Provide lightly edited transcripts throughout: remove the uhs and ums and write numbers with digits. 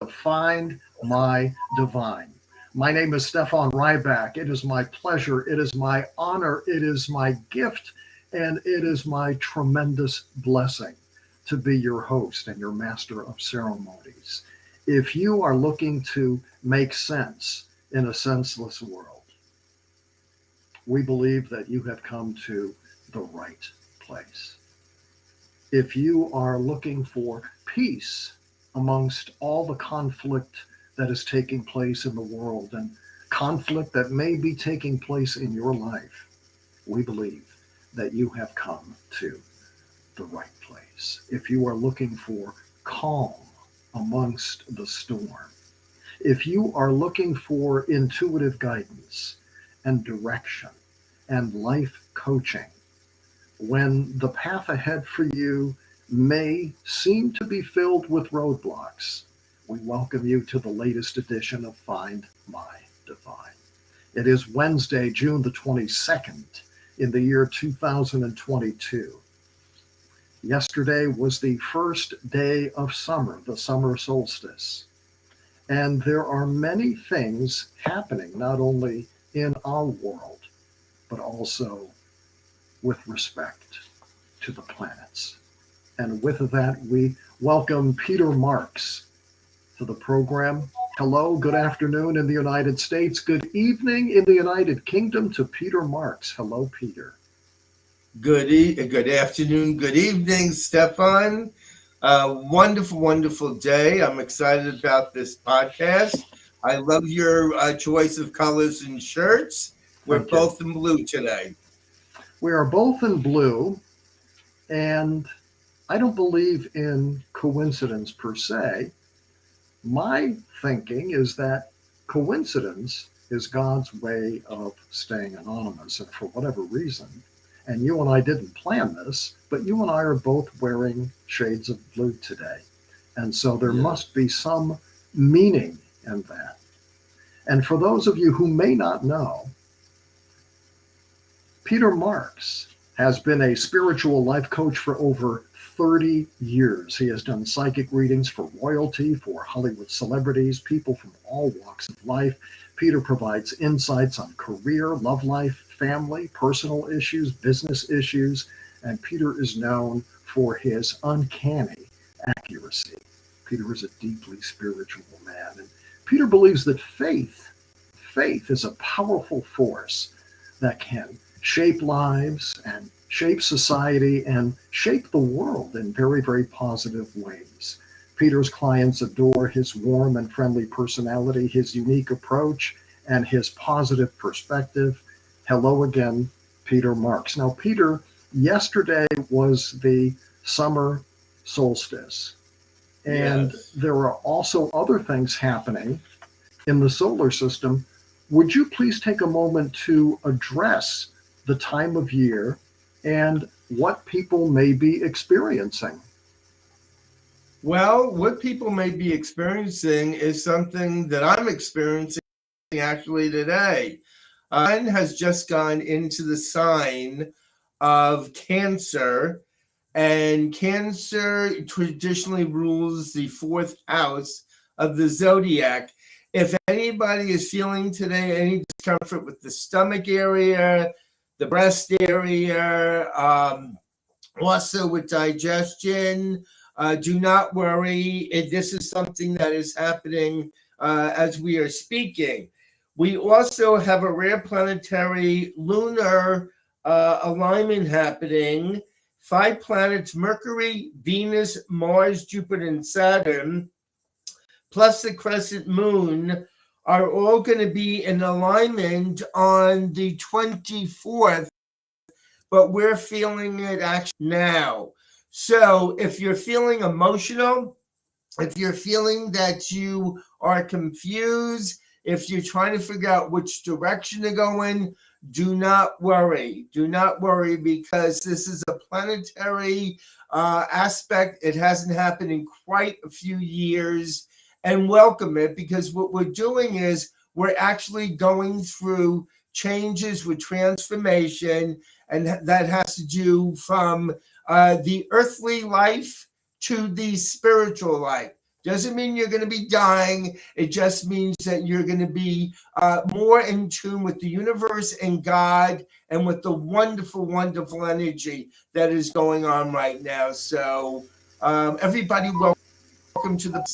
Find My Divine. My name is Stefan Rybak. It is my pleasure, it is my honor, it is my gift, and it is my tremendous blessing to be your host and your master of ceremonies. If you are looking to make sense in a senseless world, we believe that you have come to the right place. If you are looking for peace amongst all the conflict that is taking place in the world and conflict that may be taking place in your life, we believe that you have come to the right place. If you are looking for calm amongst the storm, if you are looking for intuitive guidance and direction and life coaching, when the path ahead for you may seem to be filled with roadblocks, we welcome you to the latest edition of Find My Divine. It is Wednesday, June the 22nd in the year 2022. Yesterday was the first day of summer, the summer solstice. And there are many things happening, not only in our world, but also with respect to the planets. And with that, we welcome Peter Marks to the program. Hello, good afternoon in the United States. Good evening in the United Kingdom to Peter Marks. Hello, Peter. Good afternoon, good evening, Stefan. Wonderful, wonderful day. I'm excited about this podcast. I love your choice of colors and shirts. We're both in blue today. We are both in blue, and I don't believe in coincidence per se. My thinking is that coincidence is God's way of staying anonymous, and for whatever reason, and you and I didn't plan this, but you and I are both wearing shades of blue today. And so there must be some meaning in that. And for those of you who may not know, Peter Marks has been a spiritual life coach for over 30 years. He has done psychic readings for royalty, for Hollywood celebrities, people from all walks of life. Peter provides insights on career, love life, family, personal issues, business issues, and Peter is known for his uncanny accuracy. Peter is a deeply spiritual man, and Peter believes that faith is a powerful force that can shape lives and shape society and shape the world in very, very positive ways. Peter's clients adore his warm and friendly personality, his unique approach, and his positive perspective. Hello again, Peter Marks. Now, Peter, yesterday was the summer solstice, and there are also other things happening in the solar system. Would you please take a moment to address the time of year and what people may be experiencing? Well, what people may be experiencing is something that I'm experiencing actually today. Sun has just gone into the sign of Cancer, and Cancer traditionally rules the fourth house of the zodiac. If anybody is feeling today any discomfort with the stomach area, the breast area, also with digestion, do not worry. This is something that is happening as we are speaking. We also have a rare planetary lunar alignment happening. 5 planets, Mercury, Venus, Mars, Jupiter, and Saturn, plus the crescent moon, are all going to be in alignment on the 24th, but we're feeling it actually now. So if you're feeling emotional, if you're feeling that you are confused, if you're trying to figure out which direction to go in, do not worry. Do not worry, because this is a planetary aspect. It hasn't happened in quite a few years, and welcome it, because what we're doing is we're actually going through changes with transformation, and that has to do from the earthly life to the spiritual life. Doesn't mean you're going to be dying. It just means that you're going to be more in tune with the universe and God and with the wonderful, wonderful energy that is going on right now. So, everybody, welcome to the.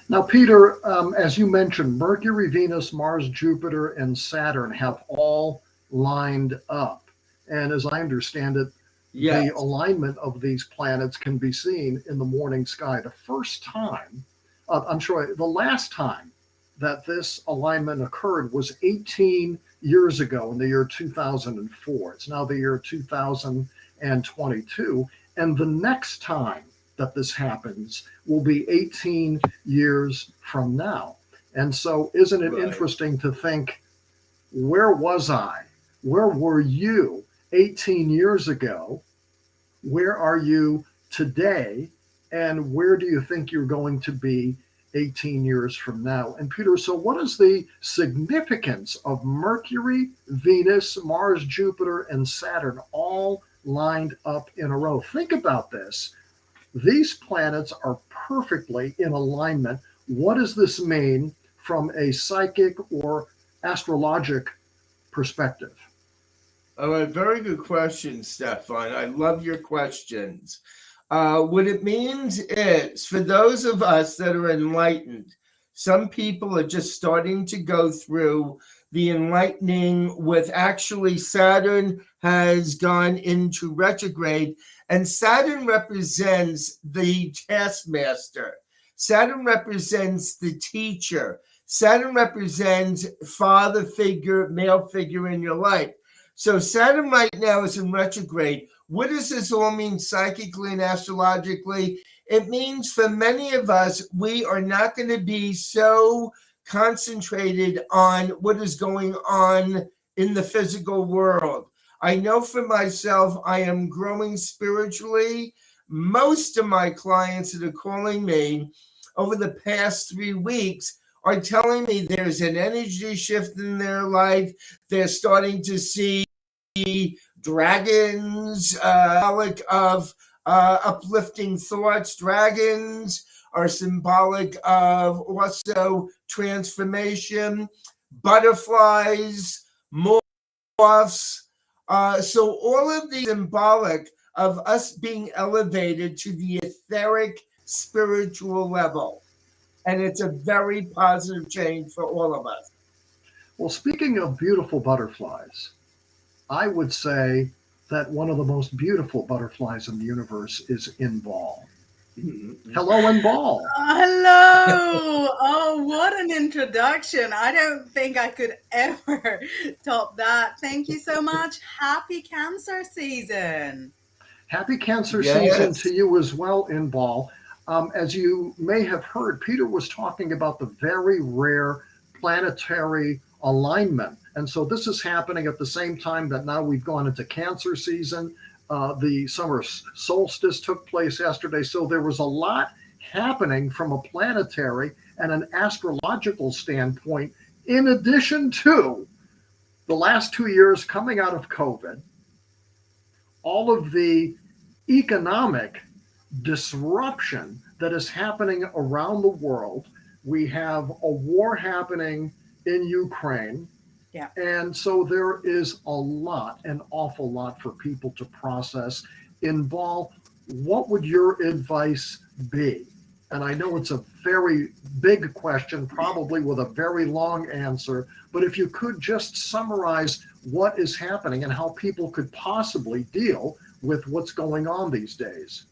Now, Peter, as you mentioned, Mercury, Venus, Mars, Jupiter, and Saturn have all lined up. And as I understand it, the Yes. alignment of these planets can be seen in the morning sky. The first time, I'm sorry, the last time that this alignment occurred was 18 years ago in the year 2004. It's now the year 2022. And the next time that this happens will be 18 years from now. And so, isn't it Right. interesting to think, where was I? Where were you 18 years ago? Where are you today? And where do you think you're going to be 18 years from now? And Peter, so what is the significance of Mercury, Venus, Mars, Jupiter, and Saturn all lined up in a row? Think about this. These planets are perfectly in alignment. What does this mean from a psychic or astrologic perspective? All right, very good question, Stefan. I love your questions. What it means is, for those of us that are enlightened, some people are just starting to go through the enlightening with actually Saturn has gone into retrograde, and Saturn represents the taskmaster. Saturn represents the teacher. Saturn represents father figure, male figure in your life. So Saturn right now is in retrograde. What does this all mean psychically and astrologically? It means for many of us, we are not going to be so concentrated on what is going on in the physical world. I know for myself, I am growing spiritually. Most of my clients that are calling me over the past 3 weeks are telling me there's an energy shift in their life. They're starting to see dragons, symbolic of uplifting thoughts. Dragons are symbolic of also transformation. Butterflies, moths. So all of these symbolic of us being elevated to the etheric spiritual level. And it's a very positive change for all of us. Well, speaking of beautiful butterflies, I would say that one of the most beautiful butterflies in the universe is Inbaal. Hello, Inbaal. Hello. Oh, what an introduction. I don't think I could ever top that. Thank you so much. Happy Cancer season. Happy Cancer season Yes. to you as well, Inbal. As you may have heard, Peter was talking about the very rare planetary alignment. And so this is happening at the same time that now we've gone into Cancer season. The summer solstice took place yesterday. So there was a lot happening from a planetary and an astrological standpoint, in addition to the last 2 years coming out of COVID, all of the economic disruption that is happening around the world. We have a war happening in Ukraine. Yeah. And so there is an awful lot for people to process. Inbaal, what would your advice be? And I know it's a very big question, probably with a very long answer, but if you could just summarize what is happening and how people could possibly deal with what's going on these days.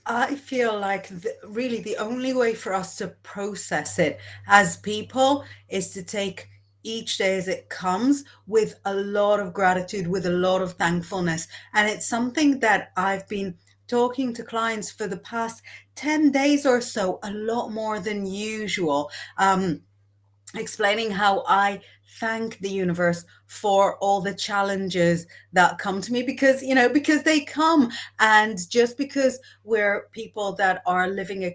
I feel like really the only way for us to process it as people is to take each day as it comes with a lot of gratitude, with a lot of thankfulness. And it's something that I've been talking to clients for the past 10 days or so, a lot more than usual. Explaining how I thank the universe for all the challenges that come to me, because because they come, and just because we're people that are living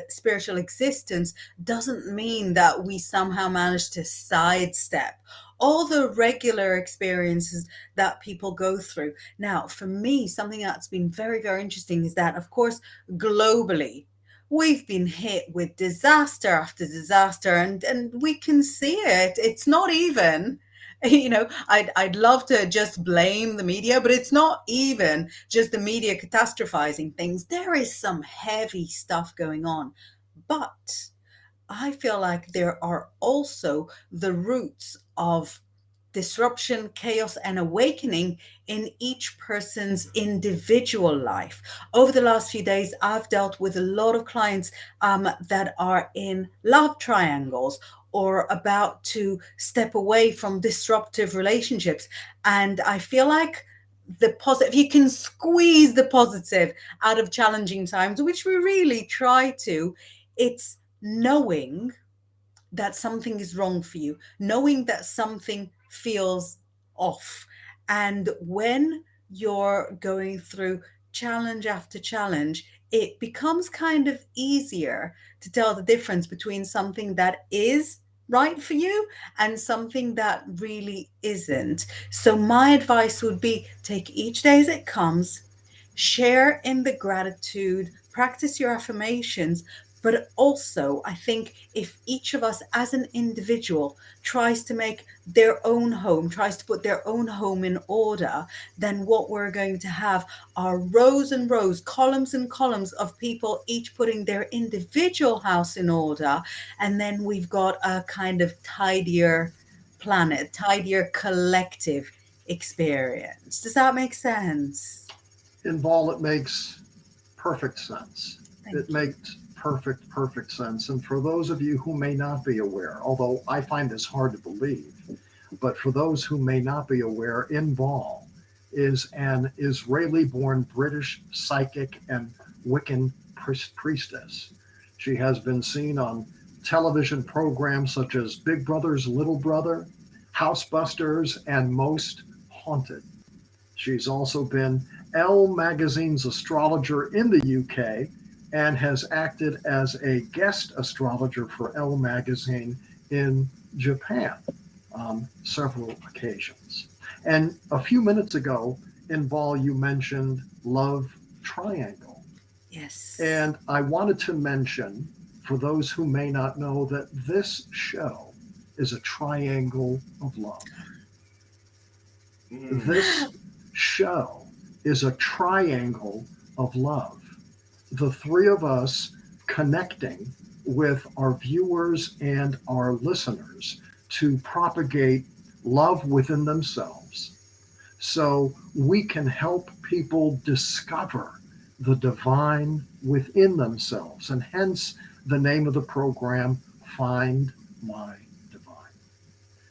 spiritual existence doesn't mean that we somehow manage to sidestep all the regular experiences that people go through. Now, for me, something that's been very, very interesting is that, of course, globally we've been hit with disaster after disaster, and we can see it. It's not even, I'd love to just blame the media, but it's not even just the media catastrophizing things. There is some heavy stuff going on, but I feel like there are also the roots of disruption, chaos, and awakening in each person's individual life. Over the last few days, I've dealt with a lot of clients that are in love triangles or about to step away from disruptive relationships. And I feel like the positive, you can squeeze the positive out of challenging times, which we really try to. It's knowing that something is wrong for you, knowing that something feels off. And when you're going through challenge after challenge, it becomes kind of easier to tell the difference between something that is right for you and something that really isn't. So, my advice would be take each day as it comes, share in the gratitude, practice your affirmations, but also, I think if each of us as an individual tries to make their own home, tries to put their own home in order, then what we're going to have are rows and rows, columns and columns of people each putting their individual house in order. And then we've got a kind of tidier planet, tidier collective experience. Does that make sense? Inbaal, it makes perfect sense. Thank It you. makes perfect sense. And for those of you who may not be aware, although I find this hard to believe, but for those who may not be aware, Inbaal is an Israeli born British psychic and Wiccan priestess. She has been seen on television programs such as Big Brother's Little Brother, Housebusters, and Most Haunted. She's also been Elle magazine's astrologer in the UK and has acted as a guest astrologer for Elle magazine in Japan on several occasions. And a few minutes ago, Inbaal, you mentioned love triangle. Yes. And I wanted to mention, for those who may not know, that this show is a triangle of love. This show is a triangle of love. The three of us connecting with our viewers and our listeners to propagate love within themselves so we can help people discover the divine within themselves. And hence the name of the program, Find My Divine.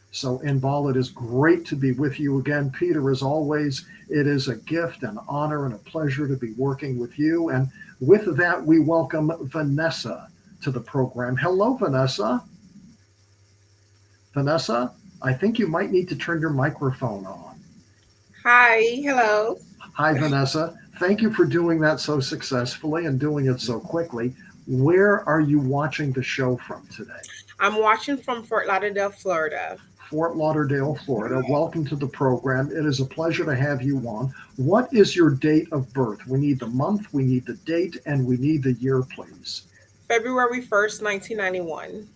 So, Inbaal, it is great to be with you again. Peter, as always, it is a gift, an honor, and a pleasure to be working with you. And with that, we welcome Vanessa to the program. Hello, Vanessa. Vanessa, I think you might need to turn your microphone on. Hi, hello. Hi, Vanessa. Thank you for doing that so successfully and doing it so quickly. Where are you watching the show from today? I'm watching from Fort Lauderdale, Florida. Fort Lauderdale, Florida. Welcome to the program. It is a pleasure to have you on. What is your date of birth? We need the month, we need the date, and we need the year, please. February 1st, 1991.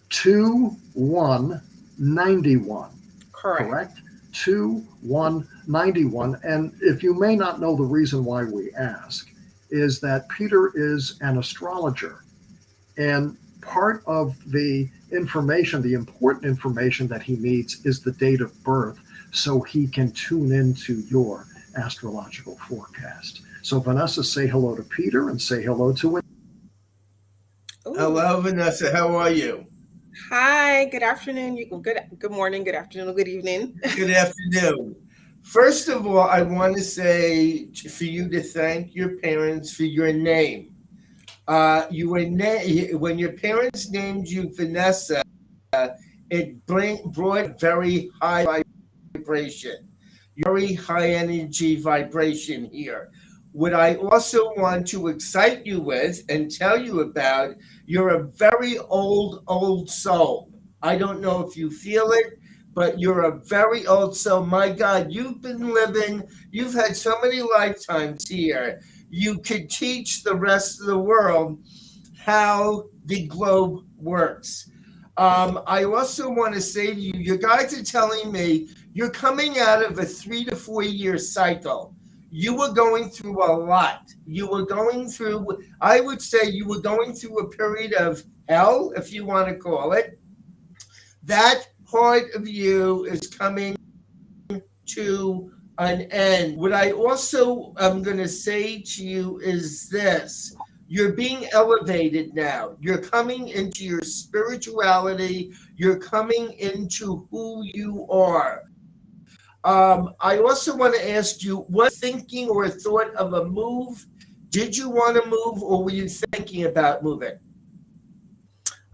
2/1/91. Correct. 2/1/91. And if you may not know, the reason why we ask is that Peter is an astrologer. And part of the information, the important information that he needs is the date of birth so he can tune into your astrological forecast. So Vanessa, say hello to Peter and say hello to him. Ooh. Hello, Vanessa. How are you? Hi, good afternoon. Good morning, good afternoon, good evening. Good afternoon. First of all, I want to say for you to thank your parents for your name. You were when your parents named you Vanessa, it brought very high vibration, very high energy vibration here. What I also want to excite you with and tell you about, you're a very old soul. I don't know if you feel it, but you're a very old soul. My God, you've been living, you've had so many lifetimes here. you could teach the rest of the world how the globe works. I also want to say to you, you guys are telling me you're coming out of a 3 to 4 year cycle. You were going through a lot. You were going through, I would say, you were going through a period of hell, if you want to call it. That part of you is coming to an end. What I also am going to say to you is this: you're being elevated now. You're coming into your spirituality, you're coming into who you are. I also want to ask you, what thinking or thought of a move? Did you want to move, or were you thinking about moving?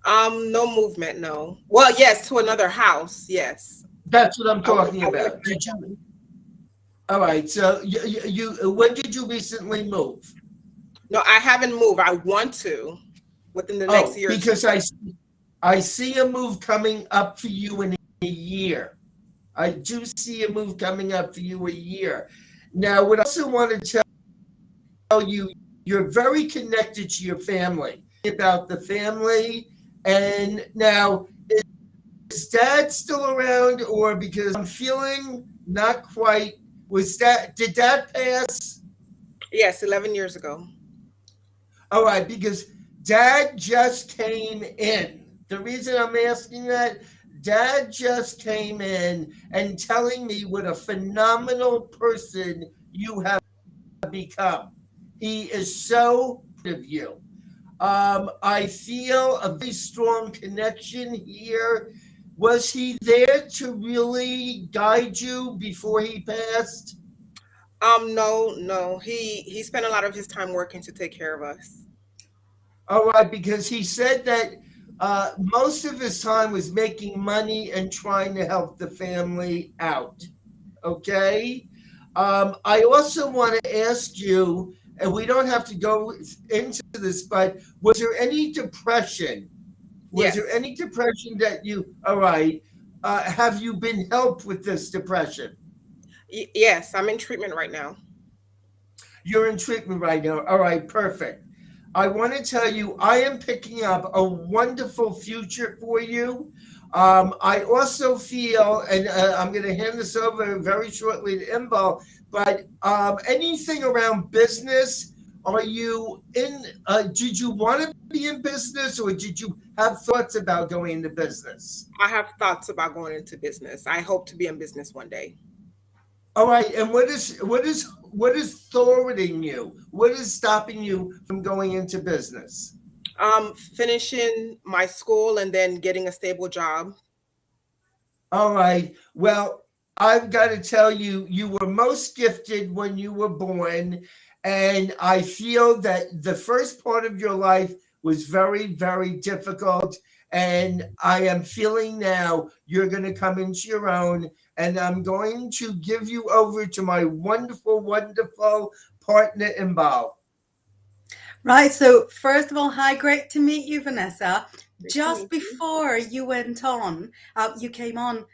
No movement, no. Well, yes, to another house, yes. That's what I'm talking I want about. Did you? All right. So when did you recently move? no, I haven't moved. I want to within the next Oh, year or two. because I see a move coming up for you in a year. I do see a move coming up for you a year. Now, what I also want to tell you, you're very connected to your family. About the family, and now is dad still around, or because I'm feeling not quite? Was that did dad pass? Yes, 11 years ago. All right, because dad just came in. The reason I'm asking that, dad just came in and telling me what a phenomenal person you have become. He is so proud of you. I feel a very strong connection here. Was he there to really guide you before he passed? No, no. He spent a lot of his time working to take care of us. All right, because he said that most of his time was making money and trying to help the family out. Okay. I also want to ask you, and we don't have to go into this, but was there any depression? Was there Yes. any depression that you, all right, have you been helped with this depression? Yes, I'm in treatment right now. You're in treatment right now. All right, perfect. I want to tell you, I am picking up a wonderful future for you. I also feel, and I'm going to hand this over very shortly to Inbaal, but anything around business, are you in, did you want to be in business, or did you have thoughts about going into business? I have thoughts about going into business. I hope to be in business one day. All right, and what is thwarting you? What is stopping you from going into business? Finishing my school and then getting a stable job. All right. Well, I've got to tell you, you were most gifted when you were born. And I feel that the first part of your life was very, very difficult. And I am feeling now you're going to come into your own. And I'm going to give you over to my wonderful, wonderful partner, Inbal. Right. So, first of all, hi, great to meet you, Vanessa. Great to Just meet you. before you went on, you came on,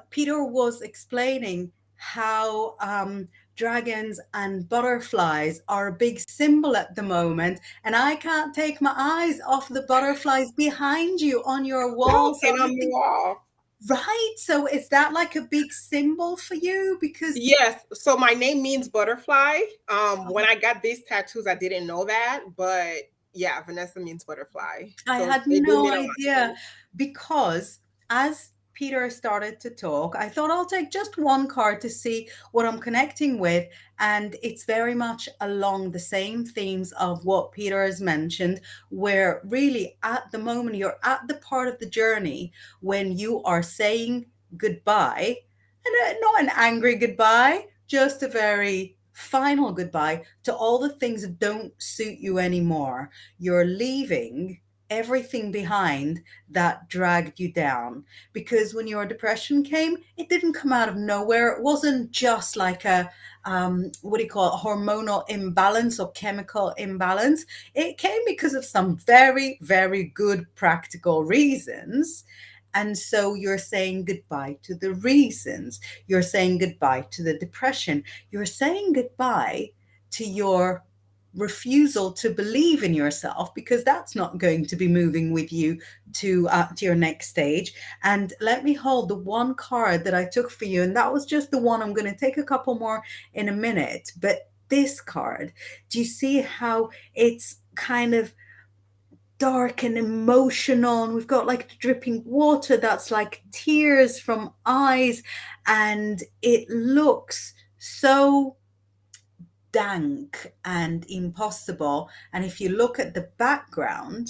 Peter was explaining how dragons and butterflies are a big symbol at the moment. And I can't take my eyes off the butterflies behind you on your wall. So, And on the wall. right. So, is that like a big symbol for you? Because Yes. So my name means butterfly. When I got these tattoos, I didn't know that, but yeah, Vanessa means butterfly. I So had they do no mean a lot to idea me. because as Peter started to talk, I thought I'll take just one card to see what I'm connecting with. And it's very much along the same themes of what Peter has mentioned, where really at the moment you're at the part of the journey when you are saying goodbye, and not an angry goodbye, just a very final goodbye to all the things that don't suit you anymore. You're leaving everything behind that dragged you down, because when your depression came, it didn't come out of nowhere. It wasn't just like a what do you call it, hormonal imbalance or chemical imbalance. It came because of some very, very good practical reasons. And so you're saying goodbye to the reasons. You're saying goodbye to the depression. You're saying goodbye to your refusal to believe in yourself, because that's not going to be moving with you to your next stage. And let me hold the one card that I took for you, and that was just the one. I'm going to take a couple more in a minute, but this card, do you see how it's kind of dark and emotional, and we've got like dripping water that's like tears from eyes, and it looks so dank and impossible. And if you look at the background,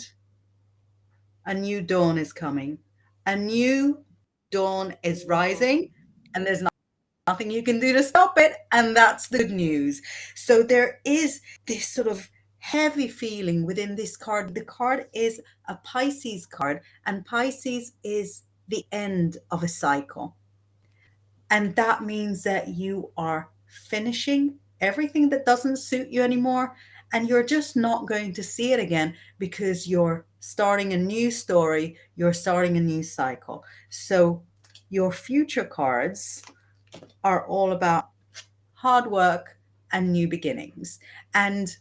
a new dawn is coming, a new dawn is rising, and there's nothing you can do to stop it. And that's the good news. So there is this sort of heavy feeling within this card. The card is a Pisces card, and Pisces is the end of a cycle. And that means that you are finishing everything that doesn't suit you anymore, and you're just not going to see it again, because you're starting a new story, you're starting a new cycle. So your future cards are all about hard work and new beginnings. And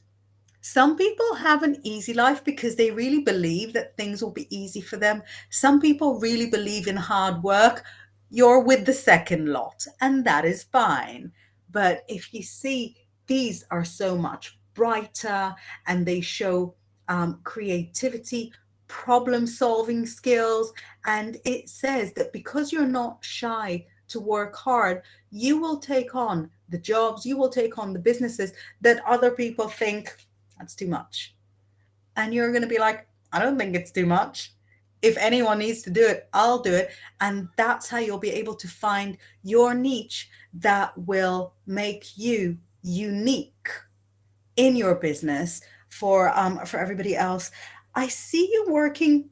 some people have an easy life because they really believe that things will be easy for them. Some people really believe in hard work. You're with the second lot, and that is fine. But if you see, these are so much brighter, and they show creativity, problem solving skills. And it says that because you're not shy to work hard, you will take on the jobs, you will take on the businesses that other people think that's too much. And you're going to be like, I don't think it's too much. If anyone needs to do it, I'll do it. And that's how you'll be able to find your niche that will make you unique in your business for everybody else. I see you working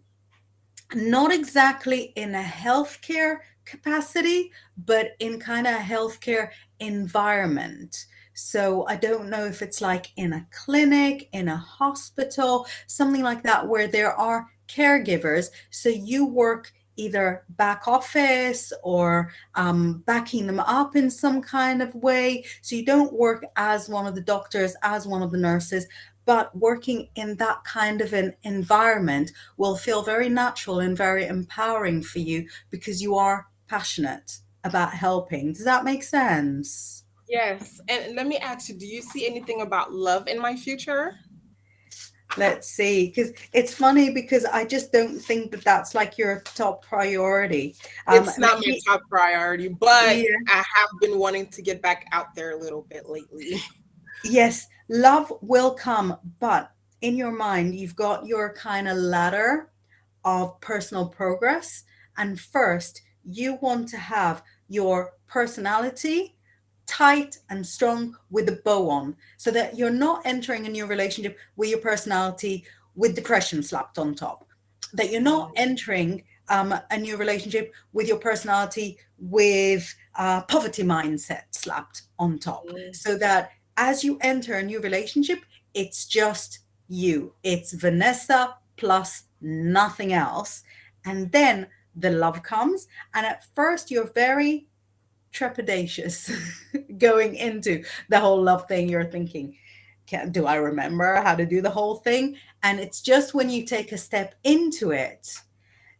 not exactly in a healthcare capacity, but in kind of a healthcare environment. So I don't know if it's like in a clinic, in a hospital, something like that, where there are caregivers. So you work either back office or backing them up in some kind of way. So you don't work as one of the doctors, as one of the nurses, but working in that kind of an environment will feel very natural and very empowering for you, because you are passionate about helping. Does that make sense? Yes. And let me ask you, do you see anything about love in my future? Let's see, because it's funny, because I just don't think that that's like your top priority. It's not my top priority, but Yeah. I have been wanting to get back out there a little bit lately. Yes, love will come, but in your mind, you've got your kind of ladder of personal progress. And first, you want to have your personality tight and strong with a bow on, so that you're not entering a new relationship with your personality with depression slapped on top, that you're not entering a new relationship with your personality with poverty mindset slapped on top, so that as you enter a new relationship, it's just you. It's Vanessa plus nothing else. And then the love comes. And at first, you're very trepidatious going into the whole love thing. You're thinking, do I remember how to do the whole thing? And it's just when you take a step into it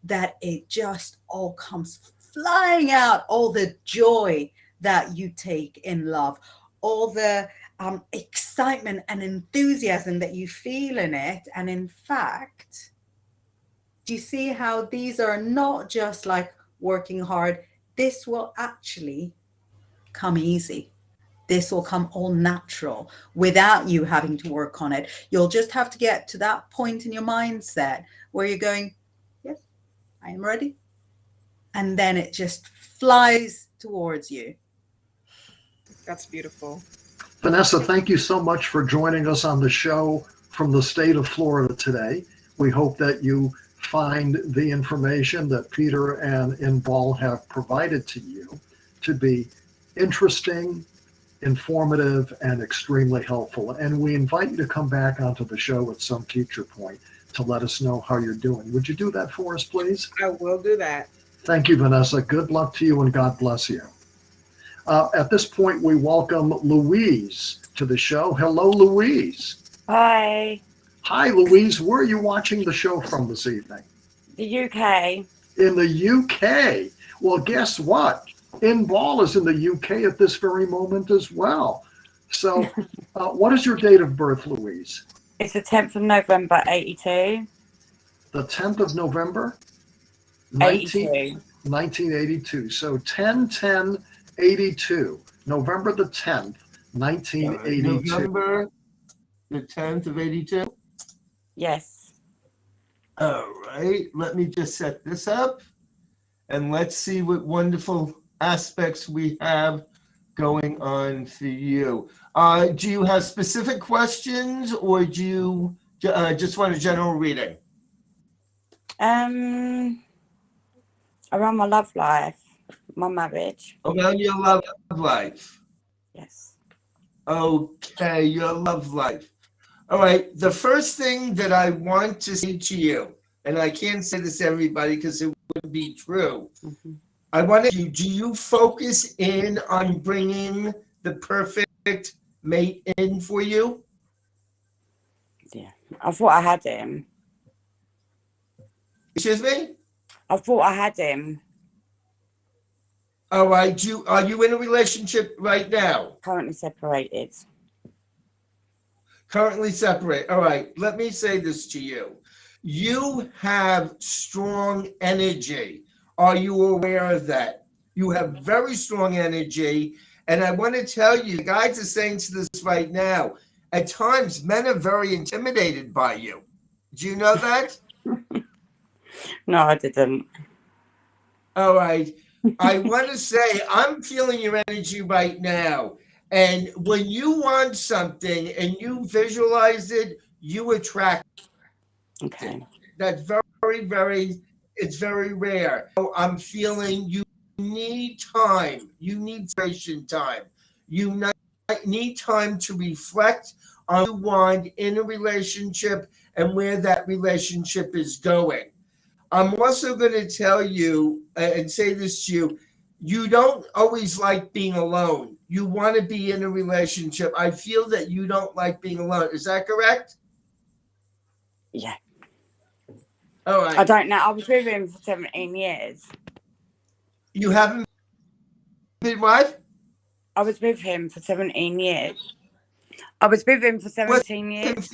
that it just all comes flying out, all the joy that you take in love, all the excitement and enthusiasm that you feel in it. And in fact, do you see how these are not just like working hard? This will actually come easy. This will come all natural without you having to work on it. You'll just have to get to that point in your mindset where you're going, yes, I am ready. And then it just flies towards you. That's beautiful. Vanessa, thank you so much for joining us on the show from the state of Florida today. We hope that you find the information that Peter and Inbaal have provided to you to be interesting, informative, and extremely helpful. And we invite you to come back onto the show at some future point to let us know how you're doing. Would you do that for us, please? I will do that. Thank you, Vanessa. Good luck to you, and God bless you. At this point, we welcome Louise to the show. Hello, Louise. Hi, Hi, Louise. Where are you watching the show from this evening? the UK. In the UK. Well, guess what? Inbaal is in the UK at this very moment as well. So, what is your date of birth, Louise? It's the 10th of November, 82. The 10th of November, 82. 1982. So 10/10/82, November the 10th, All right, 1982. November the 10th of 82. Yes. All right, let me just set this up and let's see what wonderful aspects we have going on for you. Do you have specific questions or do you just want a general reading? Around my love life, my marriage. Around your love life. Yes. Okay, your love life. All right, the first thing that I want to say to you, and I can't say this to everybody because it wouldn't be true. Mm-hmm. I want to, do you focus in on bringing the perfect mate in for you? Yeah. I thought I had him. Excuse me? I thought I had him. All right, are you in a relationship right now? Currently separated. Currently separate. All right, let me say this to you. You have strong energy. Are you aware of that? You have very strong energy. And I want to tell you, the guides are saying to this right now, at times men are very intimidated by you. Do you know that? No, I didn't. All right. I want to say, I'm feeling your energy right now. And when you want something and you visualize it, you attract it. Okay. That's very, it's very rare. So I'm feeling you need time. You need separation time. You need time to reflect on what you want in a relationship and where that relationship is going. I'm also going to tell you and say this to you. You don't always like being alone. You want to be in a relationship. I feel that you don't like being alone. Is that correct? Yeah. All right. I don't know. I was with him for 17 years. You haven't been what? I was with him for 17 years. I was with him for 17 years.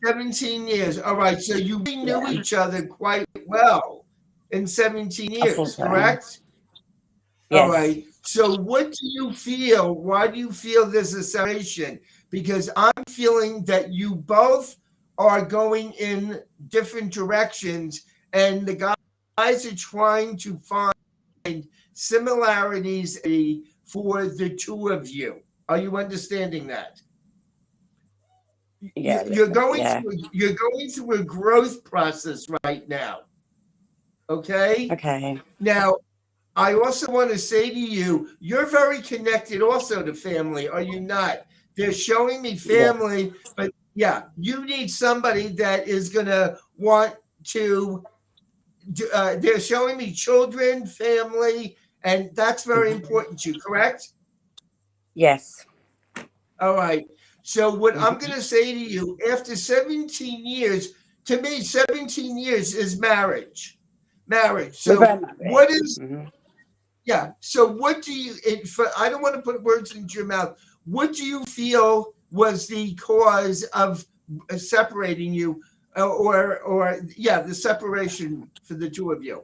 17 years. All right. So you knew each other quite well in 17 years, correct? Yes. All right. So what do you feel? Why do you feel there's a separation? Because I'm feeling that you both are going in different directions and the guys are trying to find similarities for the two of you. Are you understanding that? Yeah. You're going through a growth process right now. Okay? Okay. Now, I also want to say to you, you're very connected also to family, are you not? They're showing me family, but yeah, you need somebody that is going to want to, they're showing me children, family, and that's very important to you, correct? Yes. All right. So what I'm going to say to you, after 17 years, to me, 17 years is marriage. Marriage. So what is, yeah. So what do you, I don't want to put words into your mouth. What do you feel was the cause of separating you or the separation for the two of you?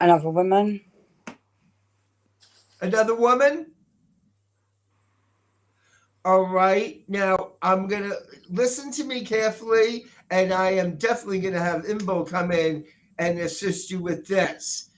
Another woman. Another woman? All right. Now I'm going to listen to me carefully, and I am definitely going to have Inbaal come in and assist you with this.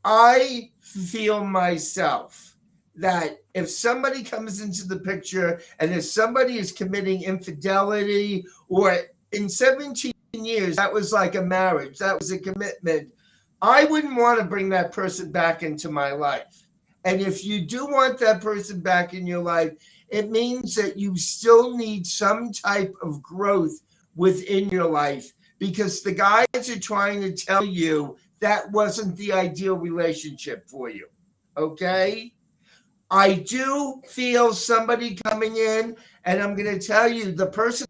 I feel myself that if somebody comes into the picture and if somebody is committing infidelity or in 17 years, that was like a marriage, that was a commitment, I wouldn't want to bring that person back into my life. And if you do want that person back in your life, it means that you still need some type of growth within your life because the guys are trying to tell you that wasn't the ideal relationship for you. Okay? I do feel somebody coming in, and I'm going to tell you, the person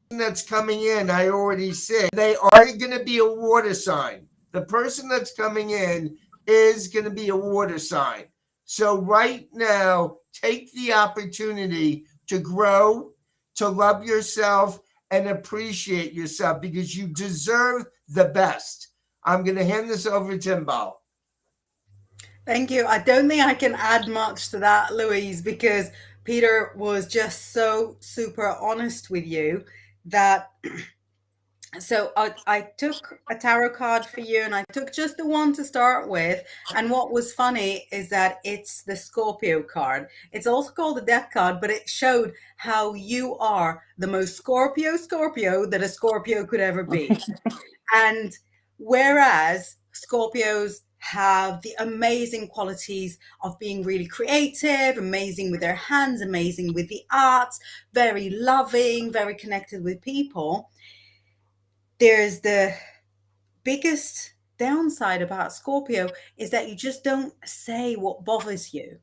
that's coming in, I already said, they are going to be a water sign. The person that's coming in is going to be a water sign. So right now, take the opportunity to grow, to love yourself, and appreciate yourself, because you deserve the best. I'm going to hand this over to Inbaal. Thank you. I don't think I can add much to that, Louise, because Peter was just so super honest with you that so I took a tarot card for you, and I took just the one to start with. And what was funny is that it's the Scorpio card. It's also called the death card, but it showed how you are the most Scorpio that a Scorpio could ever be. And whereas Scorpios have the amazing qualities of being really creative, amazing with their hands, amazing with the arts, very loving, very connected with people, there's the biggest downside about Scorpio is that you just don't say what bothers you.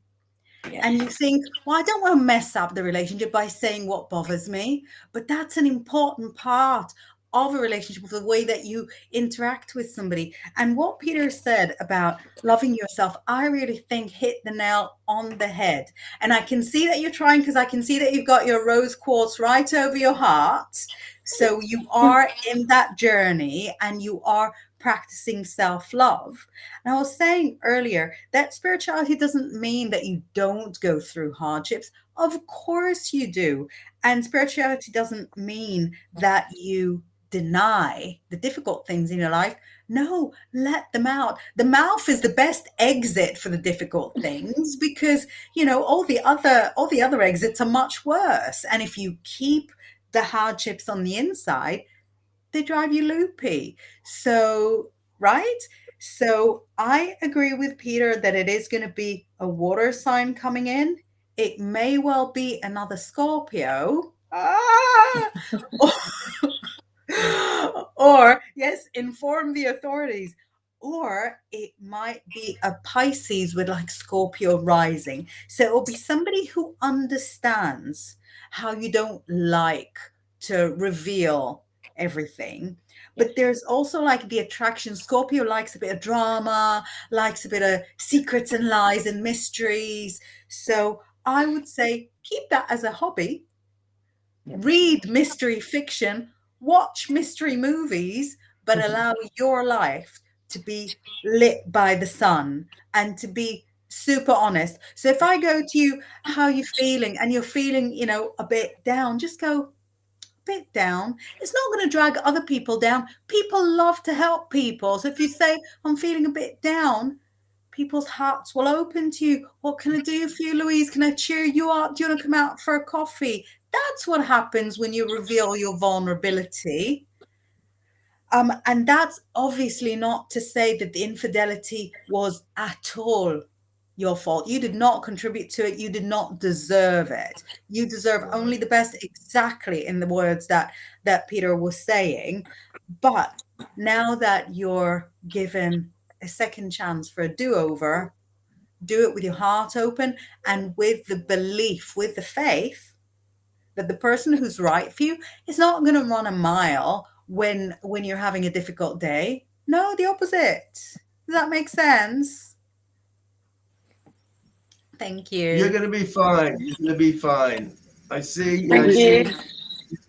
Yeah. And you think, well, I don't want to mess up the relationship by saying what bothers me. But that's an important part of a relationship, of the way that you interact with somebody. And what Peter said about loving yourself, I really think hit the nail on the head. And I can see that you're trying, because I can see that you've got your rose quartz right over your heart. So you are in that journey, and you are practicing self-love. And I was saying earlier that spirituality doesn't mean that you don't go through hardships. Of course you do. And spirituality doesn't mean that you deny the difficult things in your life. No, let them out. The mouth is the best exit for the difficult things, because all the other exits are much worse. And if you keep the hardships on the inside, they drive you loopy. So, right? So I agree with Peter that it is going to be a water sign coming in. It may well be another Scorpio. Or, yes, inform the authorities. Or it might be a Pisces with like Scorpio rising. So it will be somebody who understands how you don't like to reveal everything. But there's also like the attraction. Scorpio likes a bit of drama, likes a bit of secrets and lies and mysteries. So I would say keep that as a hobby. Read mystery fiction, watch mystery movies, but allow your life to be lit by the sun and to be super honest. So if I go to you, how are you feeling? And you're feeling, a bit down, just go, bit down. It's not going to drag other people down. People love to help people. So if you say, I'm feeling a bit down, people's hearts will open to you. What can I do for you, Louise? Can I cheer you up? Do you want to come out for a coffee? That's what happens when you reveal your vulnerability. And that's obviously not to say that the infidelity was at all your fault. You did not contribute to it. You did not deserve it. You deserve only the best, exactly in the words that Peter was saying. But now that you're given a second chance for a do-over, do it with your heart open and with the belief, with the faith that the person who's right for you is not going to run a mile when you're having a difficult day. No, the opposite. Does that make sense? Thank you. You're going to be fine. You're going to be fine. I see. Thank you.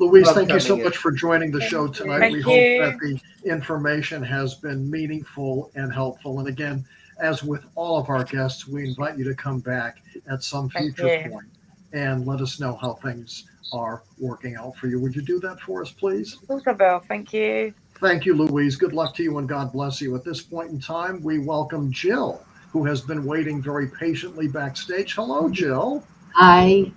Louise, thank you so much for joining the show tonight. Thank We you. hope that the information has been meaningful and helpful. And again, as with all of our guests, we invite you to come back at some Thank future you. point and let us know how things are working out for you. Would you do that for us, please? Of course I will. Thank you. Thank you, Louise. Good luck to you and God bless you. At this point in time, we welcome Jill, who has been waiting very patiently backstage. Hello, Jill. Hi,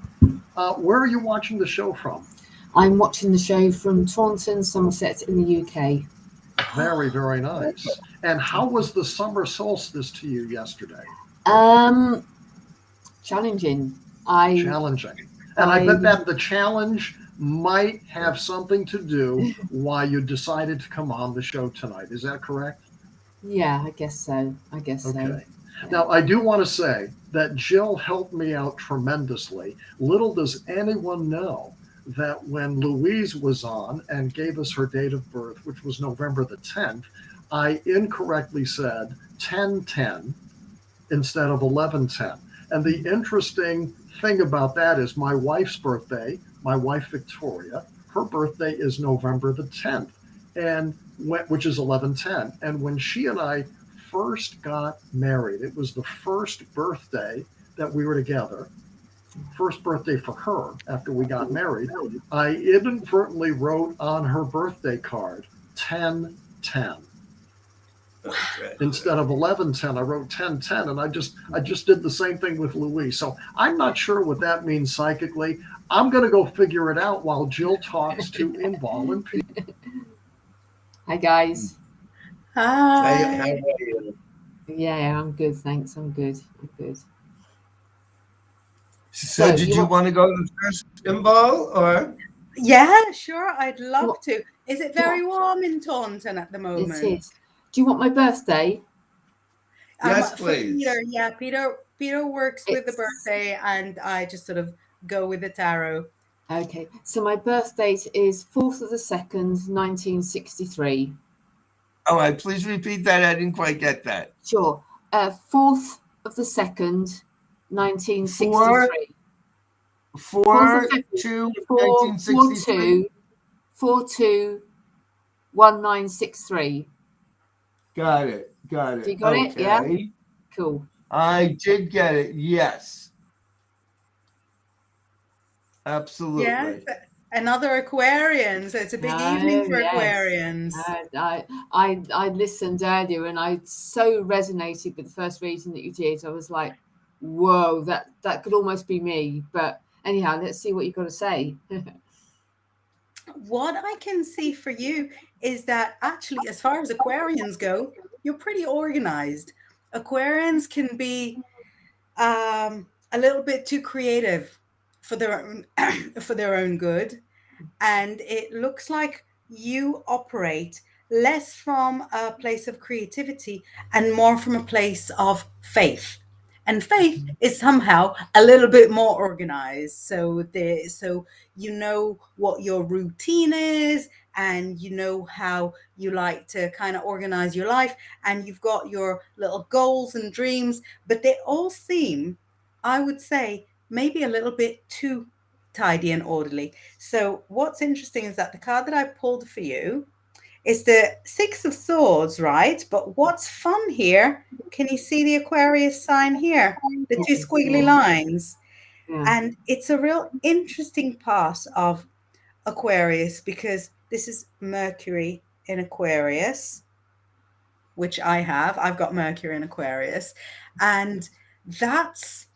Where are you watching the show from? I'm watching the show from Taunton, Somerset in the UK. Very, very nice. And how was the summer solstice to you yesterday? Challenging. Challenging. And I bet that the challenge might have something to do why you decided to come on the show tonight. Is that correct? Yeah, I guess so. Okay. Now, I do want to say that Jill helped me out tremendously. Little does anyone know that when Louise was on and gave us her date of birth, which was November the 10th, I incorrectly said 1010 instead of 1110. And the interesting thing about that is my wife's birthday, my wife Victoria, her birthday is November the 10th, and which is 1110. And when she and I first got married, it was the first birthday that we were together. First birthday for her after we got married. I inadvertently wrote on her birthday card 1010. Okay. Instead of 1110, I wrote 1010, and I just did the same thing with Louise. So I'm not sure what that means psychically. I'm going to go figure it out while Jill talks to Inbaal and Pete. Hi guys. How Hi. are you? Yeah, I'm good. Thanks. I'm good. So, So did you you want- want to go to first, Inbaal, or? Yeah, sure. I'd love What- to. Is it very warm in Taunton at the moment? It is. Do you want my birthday? Yes, For please. Peter, yeah, Peter works with the It's- birthday, and I just sort of go with the tarot. Okay. So my birth date is 4th of the 2nd, 1963. All right, please repeat that. I didn't quite get that. Sure. 4th of the 2nd, 1963. 4 February. 2 4 1963. 2 1963. Got it. You got it? Yeah. Cool. I did get it. Yes. Absolutely. Yes, another Aquarian. So it's a big evening for yes. Aquarians. I listened earlier and I so resonated with the first reading that you did. I was like, whoa, that could almost be me. But anyhow, let's see what you've got to say. What I can see for you is that actually, as far as Aquarians go, you're pretty organized. Aquarians can be a little bit too creative for their own for their own good, and it looks like you operate less from a place of creativity and more from a place of faith. And faith is somehow a little bit more organized. So you know what your routine is, and you know how you like to kind of organize your life, and you've got your little goals and dreams, but they all seem, I would say, maybe a little bit too tidy and orderly. So what's interesting is that the card that I pulled for you is the Six of Swords, right? But what's fun here, can you see the Aquarius sign here? The two squiggly lines. Yeah. And it's a real interesting part of Aquarius because this is Mercury in Aquarius, which I have. I've got Mercury in Aquarius. And that's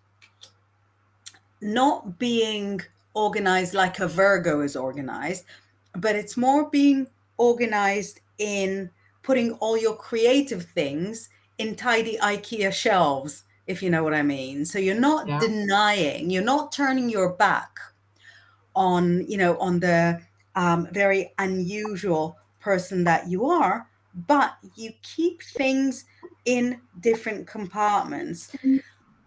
not being organized like a Virgo is organized, but it's more being organized in putting all your creative things in tidy IKEA shelves, if you know what I mean. So you're not denying, you're not turning your back on, on the very unusual person that you are, but you keep things in different compartments.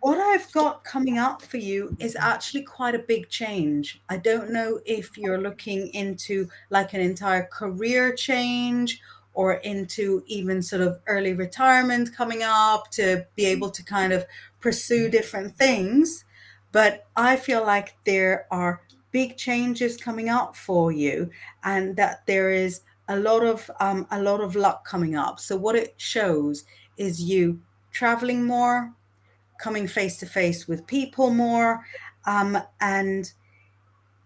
What I've got coming up for you is actually quite a big change. I don't know if you're looking into like an entire career change or into even sort of early retirement coming up to be able to kind of pursue different things. But I feel like there are big changes coming up for you, and that there is a lot of luck coming up. So what it shows is you traveling more, coming face to face with people more, and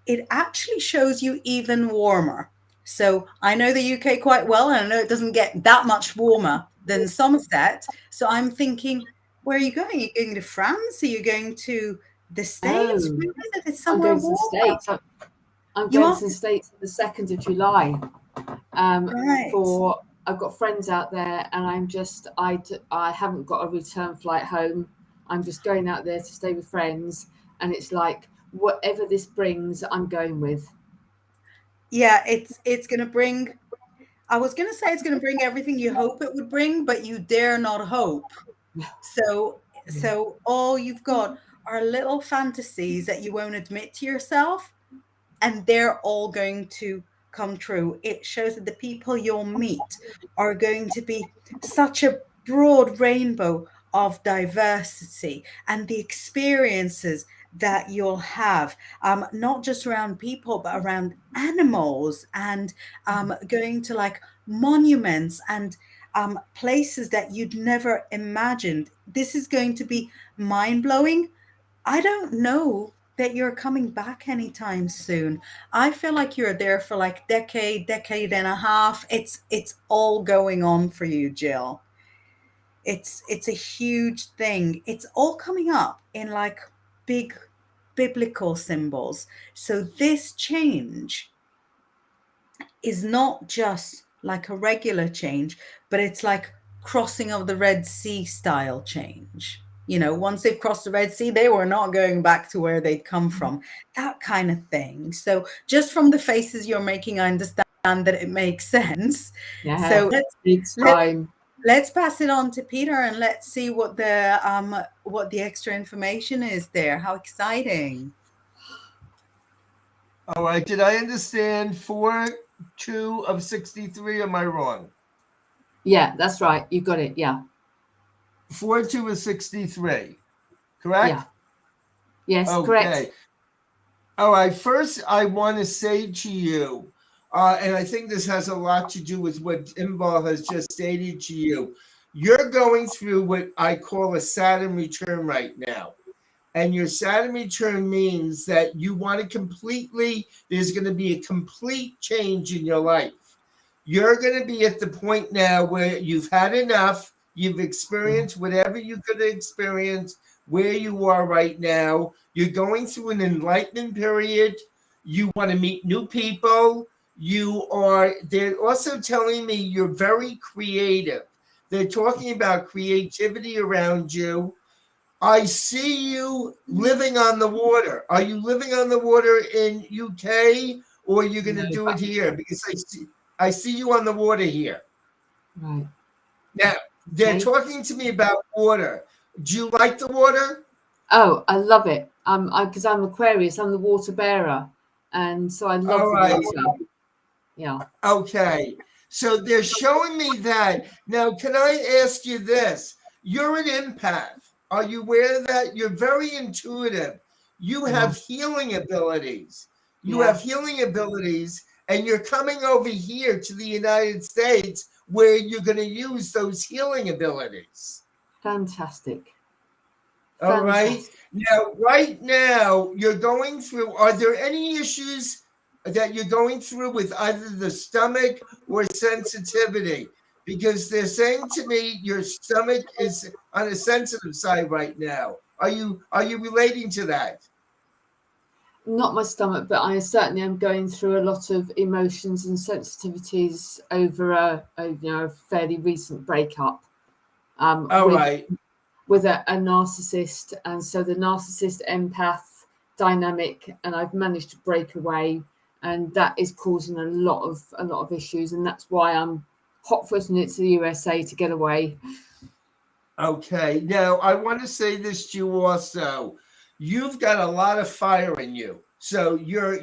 it actually shows you even warmer. So I know the UK quite well, and I know it doesn't get that much warmer than Somerset. So I'm thinking, where are you going? Are you going to France? Are you going to the States? Where is it? It's I'm somewhere going to the warmer. States. I'm You going are? to the States on the 2nd of July. Right. I've got friends out there, and I haven't got a return flight home. I'm just going out there to stay with friends, and it's like whatever this brings, I'm going with. Yeah, it's going to bring, I was going to say it's going to bring everything you hope it would bring, but you dare not hope. So all you've got are little fantasies that you won't admit to yourself, and they're all going to come true. It shows that the people you'll meet are going to be such a broad rainbow of diversity, and the experiences that you'll have, not just around people, but around animals, and going to like monuments and places that you'd never imagined. This is going to be mind blowing. I don't know that you're coming back anytime soon. I feel like you're there for like decade and a half. It's all going on for you, Jill. It's a huge thing. It's all coming up in like big biblical symbols. So this change is not just like a regular change, but it's like crossing of the Red Sea style change. You know, once they've crossed the Red Sea, they were not going back to where they'd come from, that kind of thing. So just from the faces you're making, I understand that it makes sense. Yeah, So it's time. let's pass it on to Peter and let's see what the extra information is there. How exciting. All right. Did I understand 4-2 of 63? Am I wrong? Yeah, that's right. You got it. Yeah. 4-2 of 63. Correct? Yeah. Yes, Okay. correct. All right. First, I want to say to you, and I think this has a lot to do with what Inbaal has just stated to you. You're going through what I call a Saturn return right now. And your Saturn return means that you want to there's going to be a complete change in your life. You're going to be at the point now where you've had enough. You've experienced whatever you could experience where you are right now. You're going through an enlightenment period. You want to meet new people. They're also telling me you're very creative. They're talking about creativity around you. I see you living on the water. Are you living on the water in UK, or are you going to do it here? Because I see you on the water here. Right. Now, they're talking to me about water. Do you like the water? Oh, I love it. Because I'm Aquarius, I'm the water bearer, and so I love the water. Yeah. Okay. So they're showing me that. Now, can I ask you this? You're an empath. Are you aware that you're very intuitive? You have healing abilities. You have healing abilities, and you're coming over here to the United States where you're going to use those healing abilities. Fantastic. All right. Now, right now, you're going through, are there any issues that you're going through with either the stomach or sensitivity? Because they're saying to me your stomach is on a sensitive side right now. Are you relating to that? Not my stomach, but I certainly am going through a lot of emotions and sensitivities over a fairly recent breakup. With a narcissist, and so the narcissist empath dynamic, and I've managed to break away, and that is causing a lot of issues, and that's why I'm hot-footing it to the USA to get away. Okay. Now, I want to say this to you also. You've got a lot of fire in you. So you're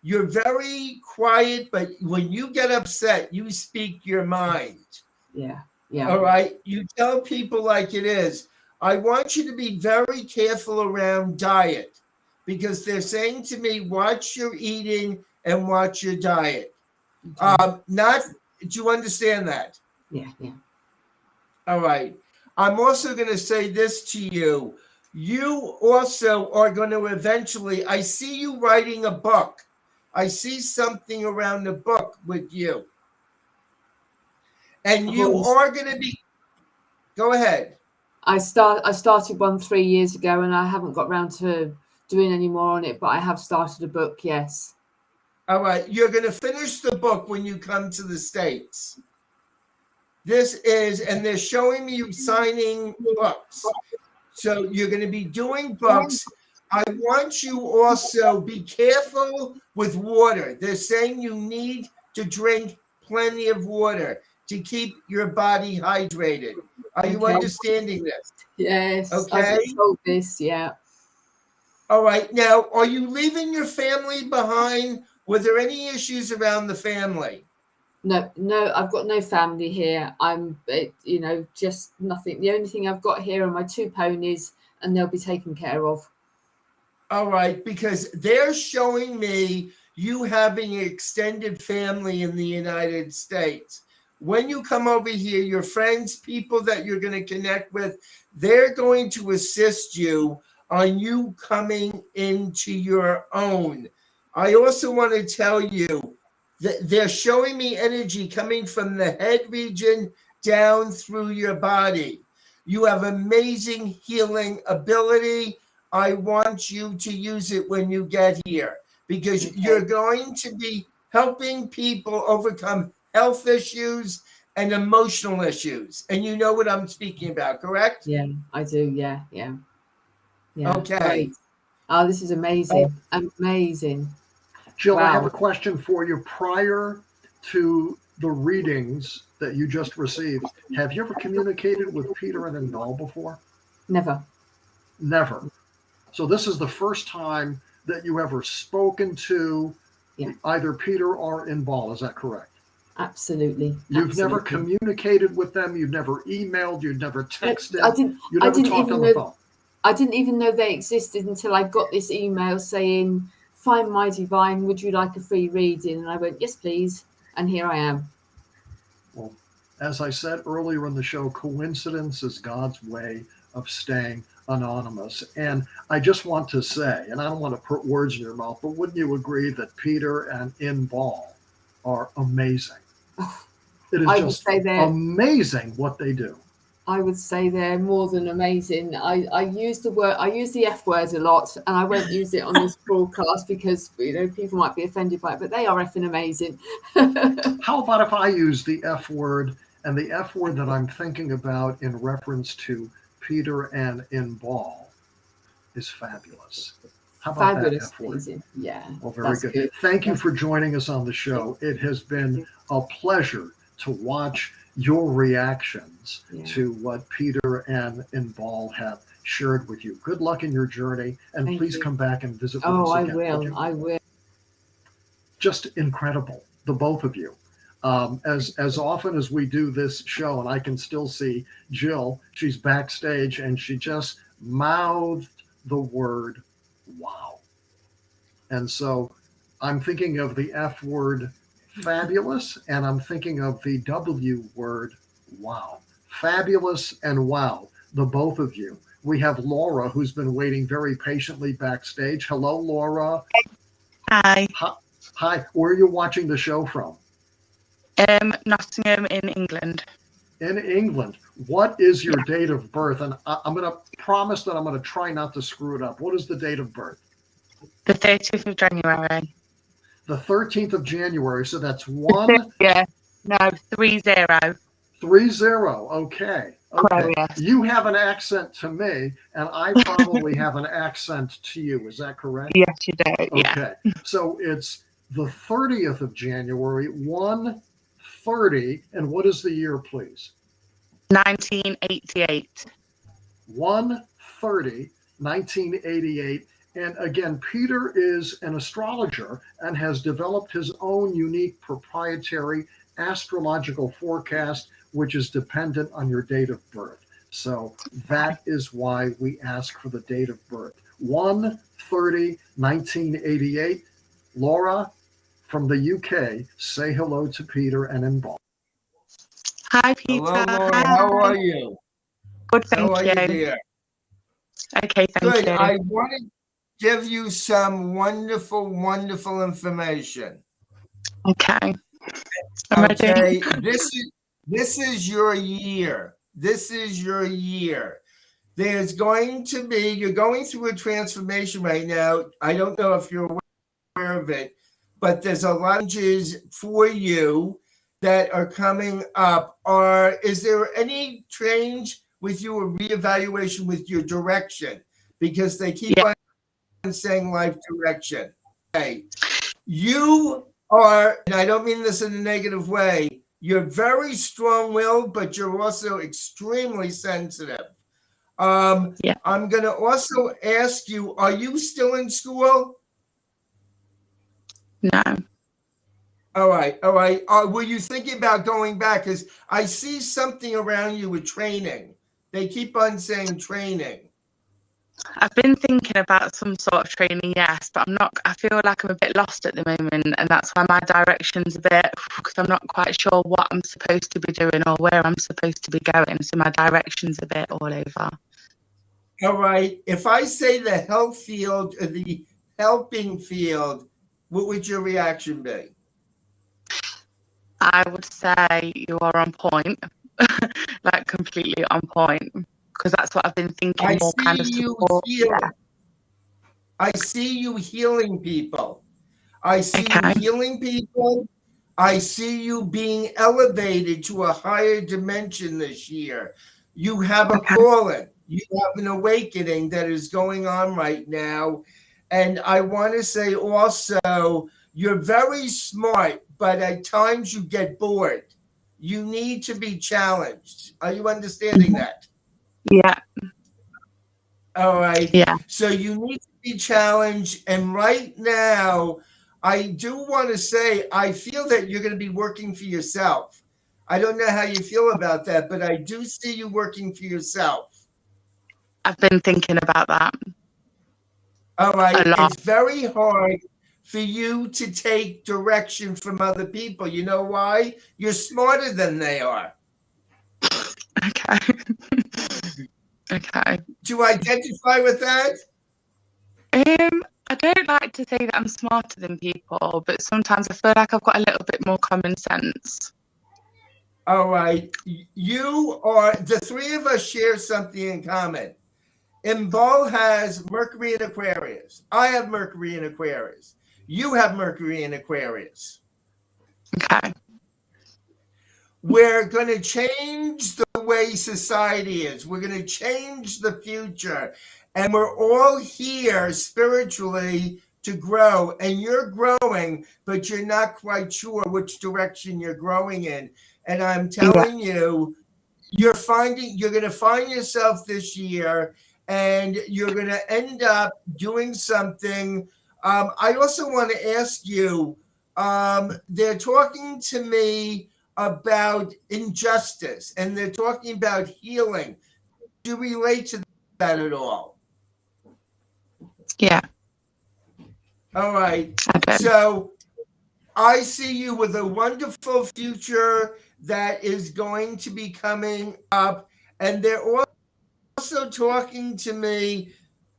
very quiet, but when you get upset, you speak your mind. Yeah. All right. You tell people like it is. I want you to be very careful around diet, because they're saying to me, watch your eating and watch your diet. Do you understand that? Yeah. All right. I'm also going to say this to you. You also are going to eventually, I see you writing a book. I see something around the book with you. And you are going to be, go ahead. I started one 3 years ago, and I haven't got around to doing any more on it, but I have started a book, yes. All right. You're going to finish the book when you come to the States. And they're showing me you signing books. So you're going to be doing books. I want you also be careful with water. They're saying you need to drink plenty of water to keep your body hydrated. Are you Okay. understanding this? Yes. Okay. I've been told this. Yeah. All right. Now, are you leaving your family behind? Were there any issues around the family? No, I've got no family here. Just nothing. The only thing I've got here are my 2 ponies, and they'll be taken care of. All right, because they're showing me you having an extended family in the United States. When you come over here, your friends, people that you're going to connect with, they're going to assist you on you coming into your own. I also want to tell you that they're showing me energy coming from the head region down through your body. You have amazing healing ability. I want you to use it when you get here, because you're going to be helping people overcome health issues and emotional issues. And you know what I'm speaking about, correct? Yeah, I do. Yeah. Okay. Great. Oh, this is amazing. Amazing. Jill, I have Wow. a question for you. Prior to the readings that you just received, have you ever communicated with Peter and Inbaal before? Never. Never. So this is the first time that you ever spoken to either Peter or Inbaal. Is that correct? Absolutely. You've never communicated with them. You've never emailed. You've never texted. I didn't. You I never didn't talked even on the know. phone. I didn't even know they existed until I got this email saying, "Find my divine. Would you like a free reading?" And I went, "Yes, please." And here I am. Well, as I said earlier in the show, coincidence is God's way of staying anonymous. And I just want to say, and I don't want to put words in your mouth, but wouldn't you agree that Peter and Inbaal are amazing? It is just amazing what they do. I would say they're more than amazing. I use the F word a lot, and I won't use it on this broadcast because people might be offended by it, but they are effing amazing. How about if I use the F word, and the F word that I'm thinking about in reference to Peter and Inbaal is fabulous. How about Fabulous, that F word? amazing. Yeah. Well, very good. Thank you for joining us on the show. It has been a pleasure to watch your reactions to what Peter and Inbaal have shared with you. Good luck in your journey, and please come back and visit with us again. I will. Just incredible, the both of you. As often as we do this show, and I can still see Jill, she's backstage, and she just mouthed the word wow. And so I'm thinking of the F word fabulous, and I'm thinking of the W word wow. Fabulous and wow, the both of you. We have Laura, who's been waiting very patiently backstage. Hello, Laura. Hi. Hi. Where are you watching the show from? Nottingham in England. In England. What is your date of birth? And I'm going to promise that I'm going to try not to screw it up. What is the date of birth? The 30th of January. The 13th of January. So that's 1. Yeah. No, 30. 30. Okay. Aquarius. You have an accent to me, and I probably have an accent to you. Is that correct? Yes, you do. Okay. So it's the 30th of January, 1:30. And what is the year, please? 1988. 1:30, 1988. And again, Peter is an astrologer and has developed his own unique proprietary astrological forecast, which is dependent on your date of birth. So that is why we ask for the date of birth. 1:30, 1988. Laura from the UK, say hello to Peter and Inbaal. Hi, Peter. Hello, Laura. How are you? Good, thank you. How are you, dear? Okay, thank you. I want to give you some wonderful, wonderful information. Okay. I'm ready. This is your year. This is your year. There's going to be, you're going through a transformation right now. I don't know if you're aware of it, but there's a lot of changes for you that are coming up. Is there any change with you, a reevaluation with your direction? Because they keep on saying life direction. Okay. You are, and I don't mean this in a negative way, You're very strong-willed, but you're also extremely sensitive. Yeah. I'm going to also ask you, are you still in school? No. All right. Were you thinking about going back? Because I see something around you with training. They keep on saying training. I've been thinking about some sort of training, yes, but I feel like I'm a bit lost at the moment, and that's why my direction's a bit, because I'm not quite sure what I'm supposed to be doing or where I'm supposed to be going, so my direction's a bit all over. All right. If I say the health field or the helping field, what would your reaction be? I would say you are on point, like completely on point, because that's what I've been thinking, I more kind see of you support. healing. Yeah. I see you healing people. I see you Okay. healing people. I see you being elevated to a higher dimension this year. You have a Okay. calling. You have an awakening that is going on right now. And I want to say also, you're very smart, but at times you get bored. You need to be challenged. Are you understanding that? Yeah. All right. Yeah. So you need to be challenged. And right now, I do want to say, I feel that you're going to be working for yourself. I don't know how you feel about that, but I do see you working for yourself. I've been thinking about that All right. a lot. It's very hard for you to take direction from other people. You know why? You're smarter than they are. Okay. Okay. Do you identify with that? I don't like to say that I'm smarter than people, but sometimes I feel like I've got a little bit more common sense. All right. The three of us share something in common. Inbaal has Mercury in Aquarius. I have Mercury in Aquarius. You have Mercury in Aquarius. Okay. We're going to change the way society is. We're going to change the future. And we're all here spiritually to grow. And you're growing, but you're not quite sure which direction you're growing in. And I'm telling you, you're going to find yourself this year, and you're going to end up doing something. I also want to ask you, they're talking to me about injustice, and they're talking about healing. Do you relate to that at all? Yeah. All right. I do. So I see you with a wonderful future that is going to be coming up, and they're also talking to me.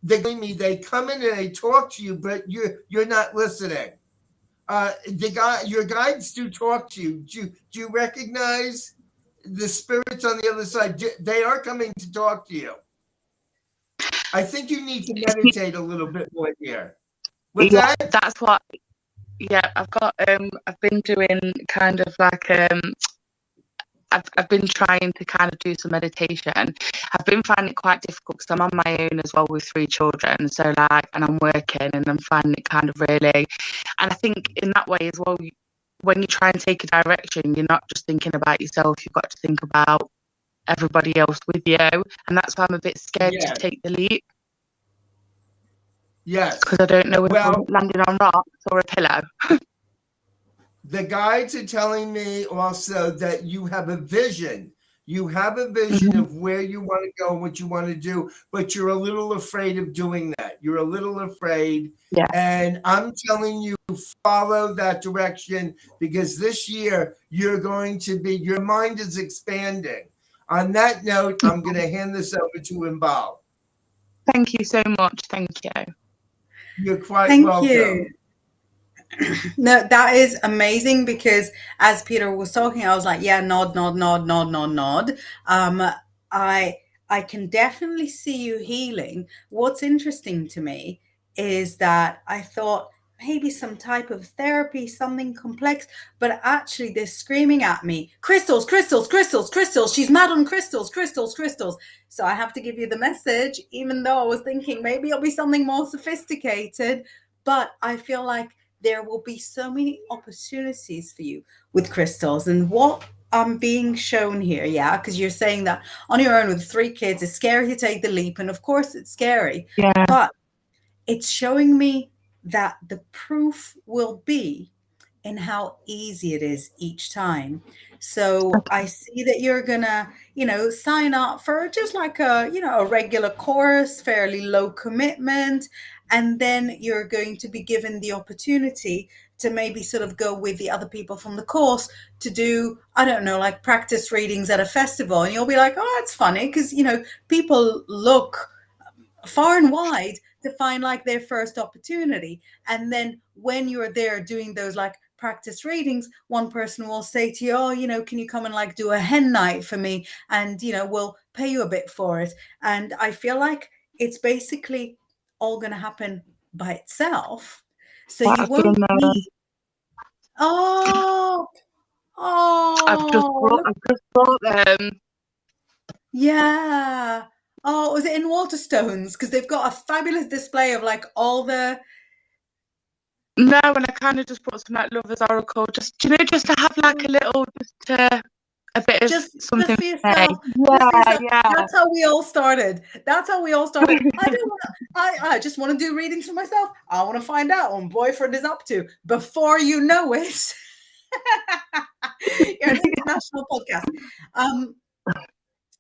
They come in and they talk to you, but you're not listening. Your guides do talk to you. Do you recognize the spirits on the other side? They are coming to talk to you. I think you need to meditate a little bit more here. What's Yeah, that? that's what. Yeah, I've been doing kind of like I've been trying to kind of do some meditation. I've been finding it quite difficult because I'm on my own as well with 3 children. So and I'm working, and I'm finding it kind of really. And I think in that way as well, when you try and take a direction, you're not just thinking about yourself. You've got to think about everybody else with you, and that's why I'm a bit scared to take the leap. Yes. Because I don't know if I'm landing on rocks or a pillow. The guides are telling me also that you have a vision. You have a vision of where you want to go and what you want to do, but you're a little afraid of doing that. You're a little afraid. Yeah. And I'm telling you, follow that direction, because this year your mind is expanding. On that note, I'm going to hand this over to Inbaal. Thank you so much. Thank you. You're quite welcome. Thank you. No, that is amazing, because as Peter was talking, I was like, yeah, nod. I can definitely see you healing. What's interesting to me is that I thought maybe some type of therapy, something complex, but actually they're screaming at me, crystals. She's mad on crystals. So I have to give you the message, even though I was thinking maybe it'll be something more sophisticated, but I feel like there will be so many opportunities for you with crystals. And what I'm being shown here, yeah, because you're saying that on your own with 3 kids, it's scary to take the leap. And of course, it's scary. Yeah. But it's showing me that the proof will be in how easy it is each time. So I see that you're gonna, sign up for just like a regular course, fairly low commitment, and then you're going to be given the opportunity to maybe sort of go with the other people from the course to do, I don't know, like practice readings at a festival, and you'll be like, oh, it's funny because people look far and wide to find like their first opportunity. And then when you're there doing those like practice readings, one person will say to you, oh, can you come and like do a hen night for me? And, we'll pay you a bit for it. And I feel like it's basically all going to happen by itself. So you That's won't been, need, oh, I've just brought them. yeah. Oh, was it in Waterstones? Because they've got a fabulous display of like all the. No, and I kind of just brought some like Lover's Oracle, just just to have like a little, a bit of something for to yourself. say. Just for yourself. Yeah. That's how we all started. I just want to do readings for myself. I want to find out what my boyfriend is up to. Before you know it, you're an international podcast.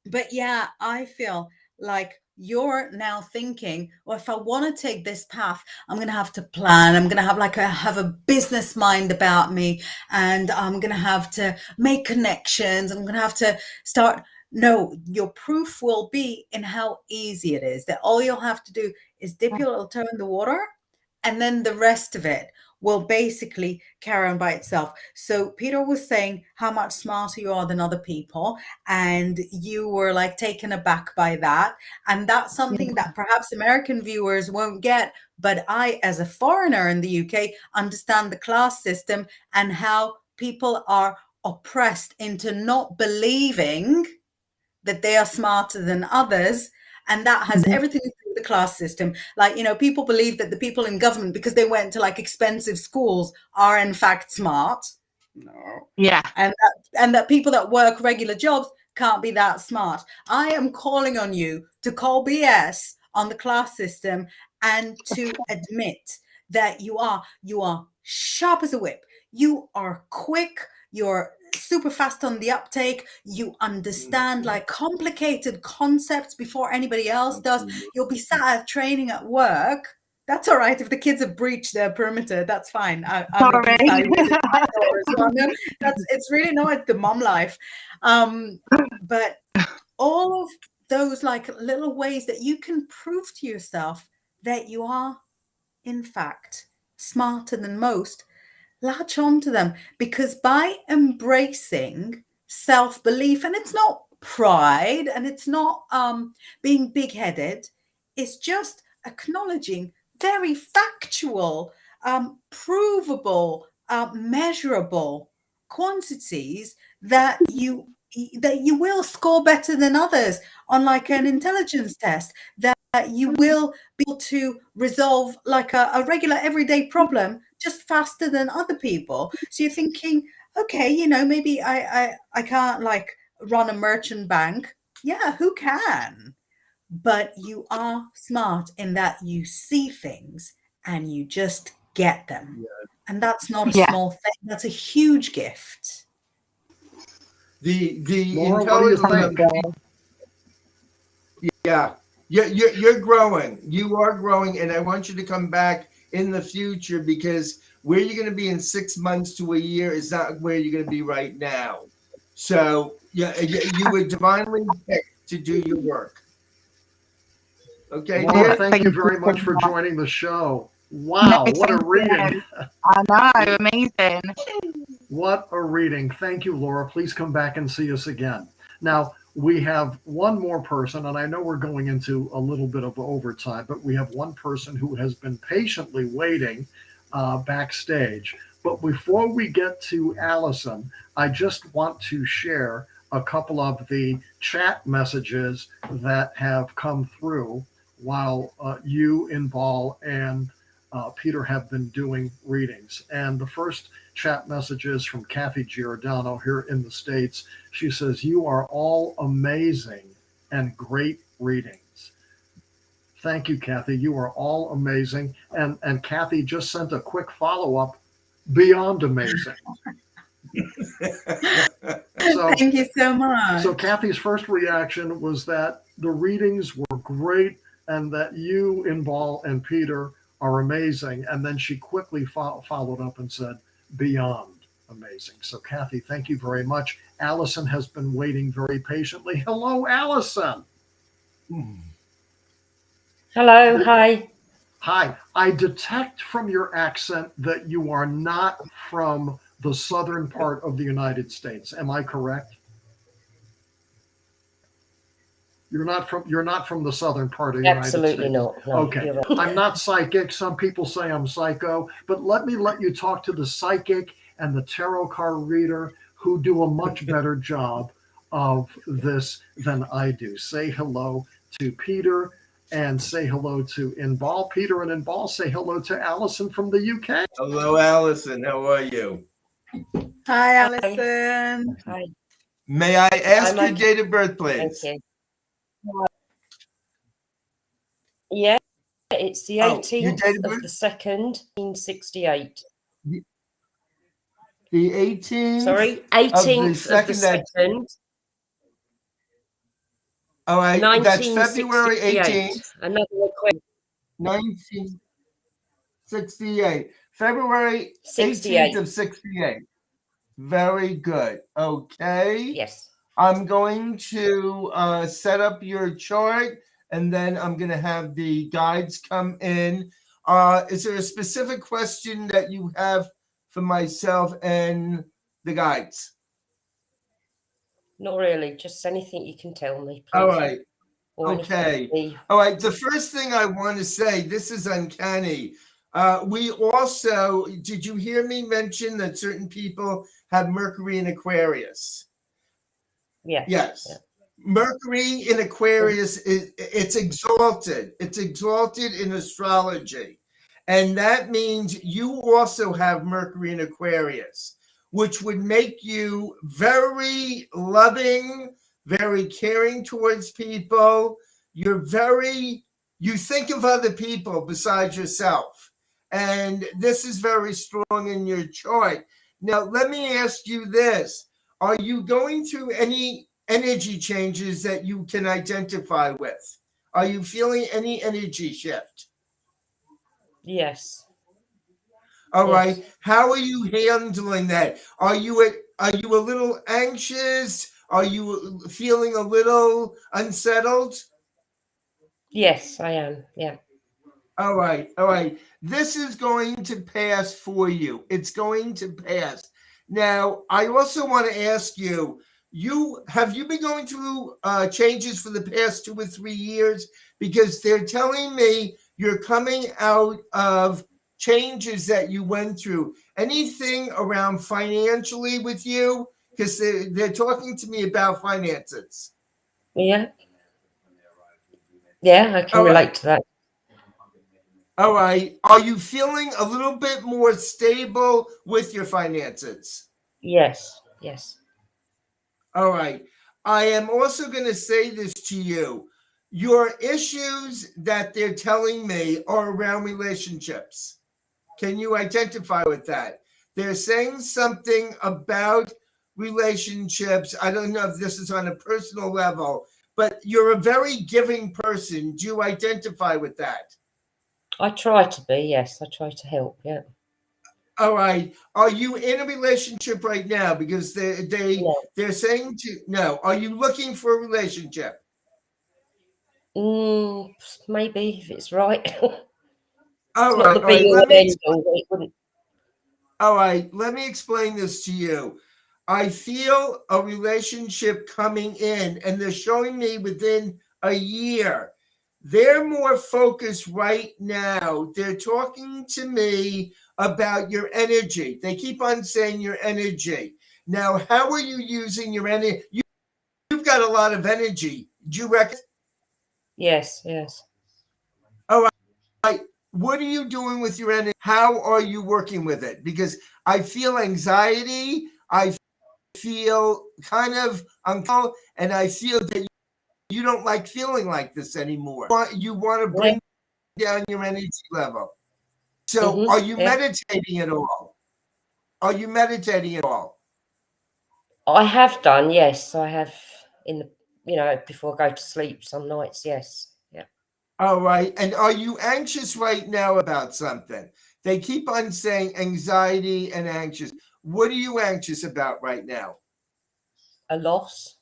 But yeah, I feel like you're now thinking, well, if I want to take this path, I'm going to have to plan. I'm going to have a business mind about me, and I'm going to have to make connections. I'm going to have to start. No, your proof will be in how easy it is. That all you'll have to do is dip your little toe in the water, and then the rest of it will basically carry on by itself. So Peter was saying how much smarter you are than other people, and you were like taken aback by that. And that's something that perhaps American viewers won't get, but I, as a foreigner in the UK, understand the class system and how people are oppressed into not believing that they are smarter than others. And that has everything to do with the class system. Like, people believe that the people in government, because they went to like expensive schools, are in fact smart. No. Yeah. And that people that work regular jobs can't be that smart. I am calling on you to call BS on the class system and to admit that you are sharp as a whip. You are quick. You're super fast on the uptake. You understand like complicated concepts before anybody else does. You'll be sat at training at work. That's all right if the kids have breached their perimeter. That's fine. I'm Sorry. looking sideways at my daughter as well. No, it's really it's the mom life. But all of those like little ways that you can prove to yourself that you are in fact smarter than most, latch on to them, because by embracing self-belief, and it's not pride and it's not being big-headed, it's just acknowledging very factual, provable, measurable quantities that you will score better than others on like an intelligence test, that you will be able to resolve like a regular everyday problem just faster than other people. So you're thinking, okay, maybe I can't like run a merchant bank. Yeah, who can? But you are smart in that you see things and you just get them. Yeah. And that's not a small thing. That's a huge gift. The Laura, what do you intelligence. think? Yeah, you're growing. You are growing, and I want you to come back in the future, because where you're going to be in 6 months to a year is not where you're going to be right now. So yeah, you were divinely picked to do your work. Okay, Laura, dear? thank you very much for joining the show. Wow, what a reading. I know, amazing. What a reading. Thank you, Laura. Please come back and see us again. Now, we have one more person, and I know we're going into a little bit of overtime, but we have one person who has been patiently waiting backstage. But before we get to Allison, I just want to share a couple of the chat messages that have come through while you, Inbaal, and Peter have been doing readings. And the first chat message is from Kathy Giordano here in the States. She says, "You are all amazing and great readings." Thank you, Kathy. You are all amazing. And Kathy just sent a quick follow-up, beyond amazing. So, thank you so much. so Kathy's first reaction was that the readings were great and that you, Inbaal, and Peter are amazing. And then she quickly followed up and said, beyond amazing. So, Kathy, thank you very much. Allison has been waiting very patiently. Hello, Allison. Hello, hi. Hi. I detect from your accent that you are not from the southern part of the United States. Am I correct? You're not from the southern part of the United States. Absolutely not. No, Okay. you're right. I'm not psychic. Some people say I'm psycho, but let you talk to the psychic and the tarot card reader who do a much better job of this than I do. Say hello to Peter and say hello to Inbaal. Peter and Inbaal, say hello to Allison from the UK. Hello, Allison. How are you? Hi, Allison. Hi. May I ask I'm your okay. date of birth, Thank please? you. Yeah, it's the Oh, your 18th date of of birth? the 2nd, 1968. The 18th. Sorry, of 18th of the second. 2nd, All right, that's February 1968. 18th, Another request. 1968. February 18th of 68. Very good. Okay. Yes. I'm going to set up your chart, and then I'm going to have the guides come in. Is there a specific question that you have for myself and the guides? Not really. Just anything you can tell me, please. All right. Or Okay. anything. All right. The first thing I want to say, this is uncanny. We also, did you hear me mention that certain people have Mercury in Aquarius? Yes. Yes. Yeah. Mercury in Aquarius, it's exalted. It's exalted in astrology. And that means you also have Mercury in Aquarius, which would make you very loving, very caring towards people. You think of other people besides yourself. And this is very strong in your chart. Now, let me ask you this. Are you going through any energy changes that you can identify with? Are you feeling any energy shift? Yes. All Yes. right. How are you handling that? Are you a little anxious? Are you feeling a little unsettled? Yes, I am. Yeah. All right. All right. This is going to pass for you. It's going to pass. Now, I also want to ask you, have you been going through changes for the past 2 or 3 years? Because they're telling me you're coming out of changes that you went through. Anything around financially with you? Because they're talking to me about finances. Yeah. Yeah, I can All right. relate to that. All right. Are you feeling a little bit more stable with your finances? Yes. Yes. All right. I am also going to say this to you. Your issues that they're telling me are around relationships. Can you identify with that? They're saying something about relationships. I don't know if this is on a personal level, but you're a very giving person. Do you identify with that? I try to be. Yes, I try to help. Yeah. All right. Are you in a relationship right now? Because they're saying no. Are you looking for a relationship? Maybe if it's right. All It's not right. the All right. be all and end all. It wouldn't. All right. Let me explain this to you. I feel a relationship coming in, and they're showing me within a year. They're more focused right now. They're talking to me about your energy. They keep on saying your energy. Now, how are you using your energy? You've got a lot of energy. Do you reckon? Yes. Yes. All right. what are you doing with your energy? How are you working with it? Because I feel anxiety. I feel kind of uncomfortable, and I feel that you don't like feeling like this anymore. You want to bring down your energy level. So are you meditating at all? Are you meditating at all? I have done, yes. I have in the, before I go to sleep some nights, yes. Yeah. All right. And are you anxious right now about something? They keep on saying anxiety and anxious. What are you anxious about right now? A loss.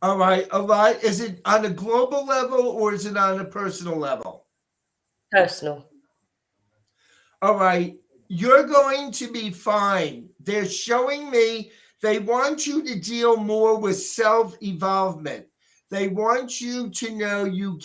All right. A lot. Is it on a global level or is it on a personal level? Personal. All right. You're going to be fine. They're showing me they want you to deal more with self-evolvement. They want you to know you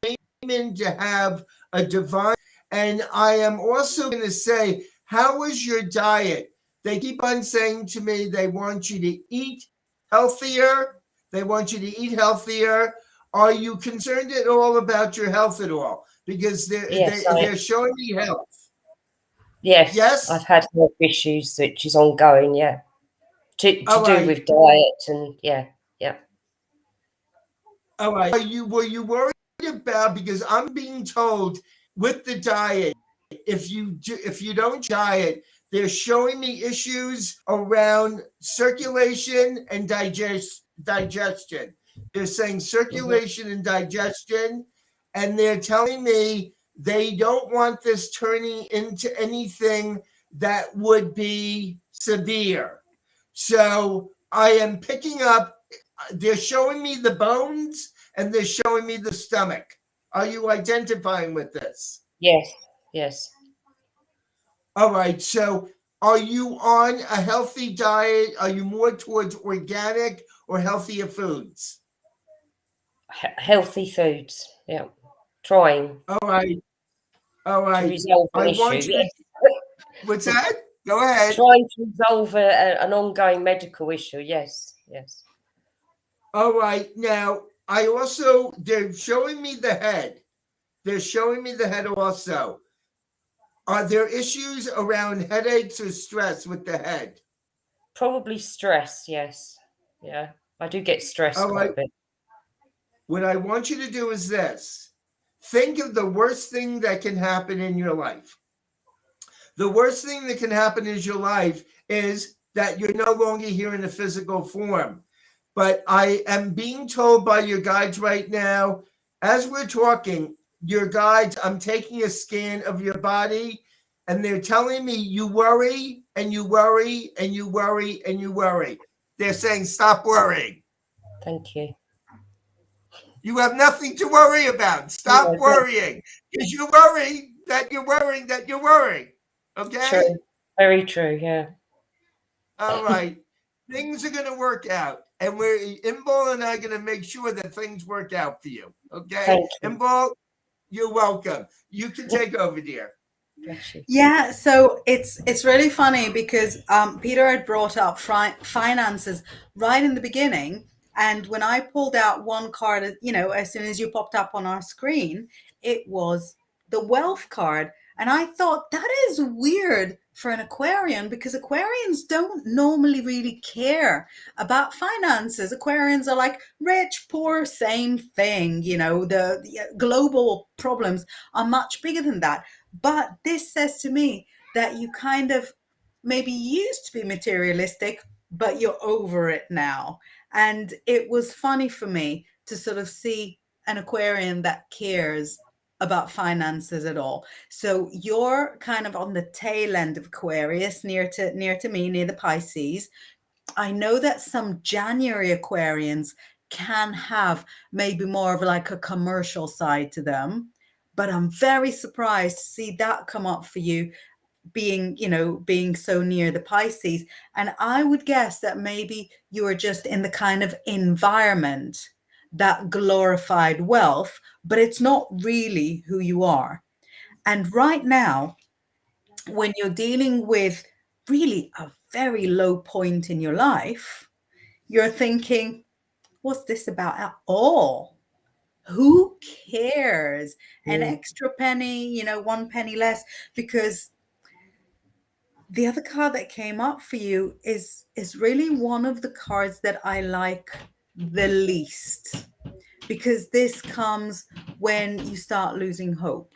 came in to have a divine. And I am also going to say, how is your diet? They keep on saying to me they want you to eat healthier. They want you to eat healthier. Are you concerned at all about your health at all? Because they're showing me health. Yes, I've had health issues, which is ongoing, yeah. To do with diet and yeah. All right. Were you worried about, because I'm being told with the diet, if you don't diet, they're showing me issues around circulation and digestion. They're saying circulation and digestion, and they're telling me they don't want this turning into anything that would be severe. So I am picking up, they're showing me the bones and they're showing me the stomach. Are you identifying with this? Yes. All right. So are you on a healthy diet? Are you more towards organic or healthier foods? Healthy foods, yeah. Trying. All right. To resolve an issue, yes. What's that? Go ahead. Trying to resolve an ongoing medical issue, yes. All right. Now, they're showing me the head. They're showing me the head also. Are there issues around headaches or stress with the head? Probably stress, yes. Yeah, I do get stressed quite a bit. What I want you to do is this. Think of the worst thing that can happen in your life. The worst thing that can happen in your life is that you're no longer here in a physical form. But I am being told by your guides right now, as we're talking, your guides, I'm taking a scan of your body, and they're telling me you worry and you worry and you worry and you worry. They're saying, stop worrying. Thank you. You have nothing to worry about. Stop worrying. Because you worry that you're worrying that you're worrying. Okay? True. Very true, yeah. All right. Things are going to work out. And Inbaal and I are going to make sure that things work out for you. Okay? Thank you. Inbaal, you're welcome. You can take over, dear. Yeah, so it's really funny because Peter had brought up finances right in the beginning, and when I pulled out one card, as soon as you popped up on our screen, it was the wealth card, and I thought that is weird for an Aquarian because Aquarians don't normally really care about finances. Aquarians are like rich, poor, same thing. The global problems are much bigger than that. But this says to me that you kind of maybe used to be materialistic, but you're over it now. And it was funny for me to sort of see an Aquarian that cares about finances at all. So you're kind of on the tail end of Aquarius, near to me, near the Pisces. I know that some January Aquarians can have maybe more of like a commercial side to them. But I'm very surprised to see that come up for you, being so near the Pisces. And I would guess that maybe you are just in the kind of environment that glorified wealth, but it's not really who you are. And right now, when you're dealing with really a very low point in your life, you're thinking, what's this about at all? who cares? An extra penny, you know, 1 penny less, because the other card that came up for you is really one of the cards that I like the least, because this comes when you start losing hope,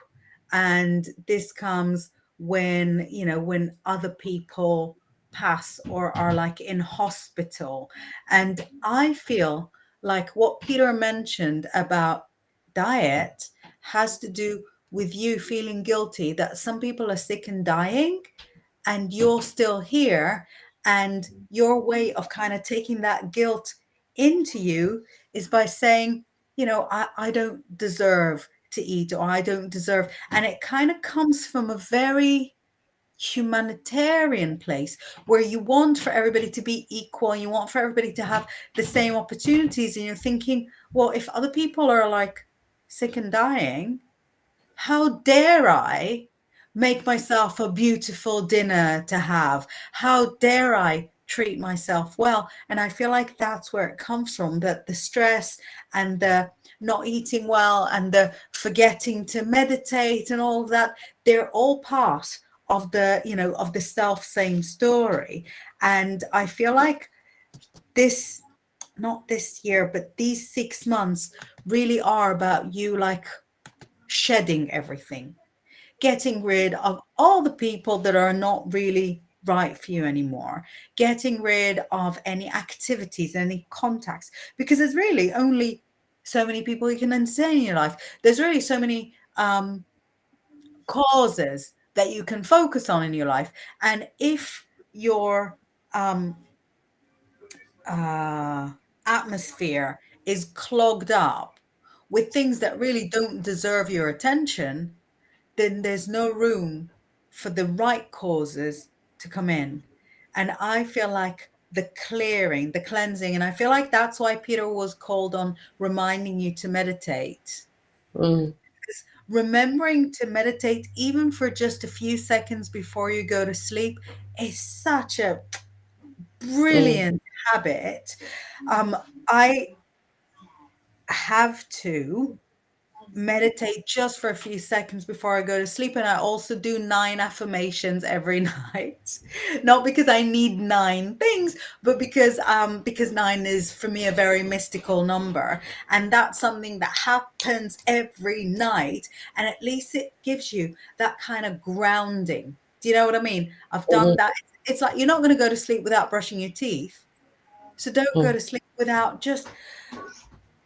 and this comes when, you know, when other people pass or are like in hospital. And I feel like what Peter mentioned about diet has to do with you feeling guilty that some people are sick and dying and you're still here, and your way of kind of taking that guilt into you is by saying, you know, I don't deserve to eat, or I don't deserve. And it kind of comes from a very humanitarian place where you want for everybody to be equal, you want for everybody to have the same opportunities, and you're thinking, well, if other people are like sick and dying, how dare I make myself a beautiful dinner to have? How dare I treat myself well? And I feel like that's where it comes from, that the stress and the not eating well and the forgetting to meditate and all of that, they're all part of the, you know, of the self same story. And I feel like this, not this year, but these 6 months really are about you like shedding everything, getting rid of all the people that are not really right for you anymore, getting rid of any activities, any contacts, because there's really only so many people you can entertain in your life. There's really so many causes that you can focus on in your life. And if your atmosphere is clogged up with things that really don't deserve your attention, then there's no room for the right causes to come in. And I feel like the clearing, the cleansing, and I feel like that's why Peter was called on reminding you to meditate. Because remembering to meditate, even for just a few seconds before you go to sleep, is such a brilliant habit. I have to meditate just for a few seconds before I go to sleep, and I also do 9 affirmations every night. Not because I need 9 things, but because 9 is for me a very mystical number, and that's something that happens every night, and at least it gives you that kind of grounding. Do you know what I mean? I've done that. It's like you're not going to go to sleep without brushing your teeth, so don't go to sleep without just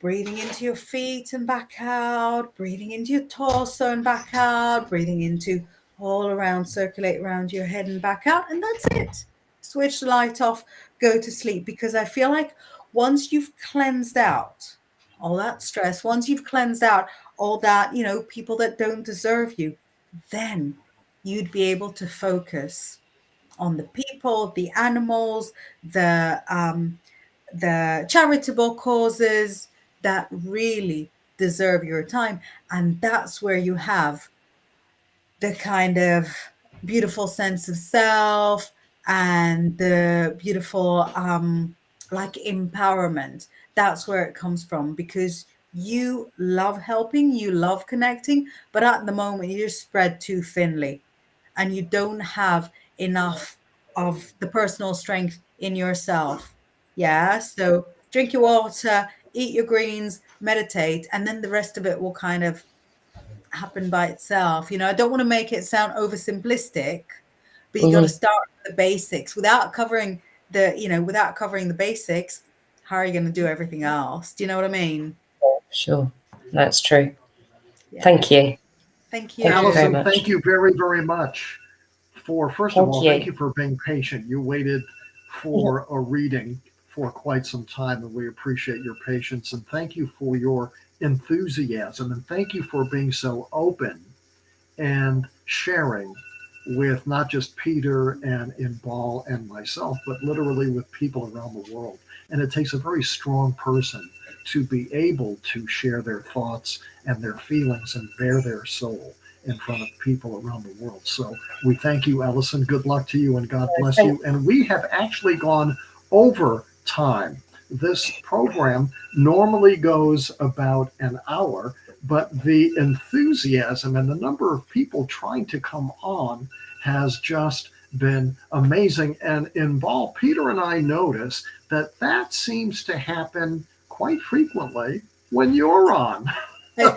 breathing into your feet and back out, breathing into your torso and back out, breathing into all around, circulate around your head and back out. And that's it. Switch the light off, go to sleep. Because I feel like once you've cleansed out all that stress, once you've cleansed out all that, you know, people that don't deserve you, then you'd be able to focus on the people, the animals, the charitable causes that really deserve your time. And that's where you have the kind of beautiful sense of self and the beautiful like empowerment. That's where it comes from, because you love helping, you love connecting, but at the moment you're spread too thinly and you don't have enough of the personal strength in yourself. Yeah, so drink your water, eat your greens, meditate, and then the rest of it will kind of happen by itself. You know, I don't want to make it sound oversimplistic, but you got to start with the basics. Without covering the basics, how are you going to do everything else? Do you know what I mean? Sure, that's true. Yeah. Thank you. Thank you. Alison, thank you very, very much for, first of all, thank you for being patient. You waited for a reading for quite some time, and we appreciate your patience. And thank you for your enthusiasm. And thank you for being so open and sharing with not just Peter and Inbaal and myself, but literally with people around the world. And it takes a very strong person to be able to share their thoughts and their feelings and bare their soul in front of people around the world. So we thank you, Alison. Good luck to you and God bless you. And we have actually gone over time. this program normally goes about an hour, but the enthusiasm and the number of people trying to come on has just been amazing. And Inbaal, Peter and I notice that that seems to happen quite frequently when you're on.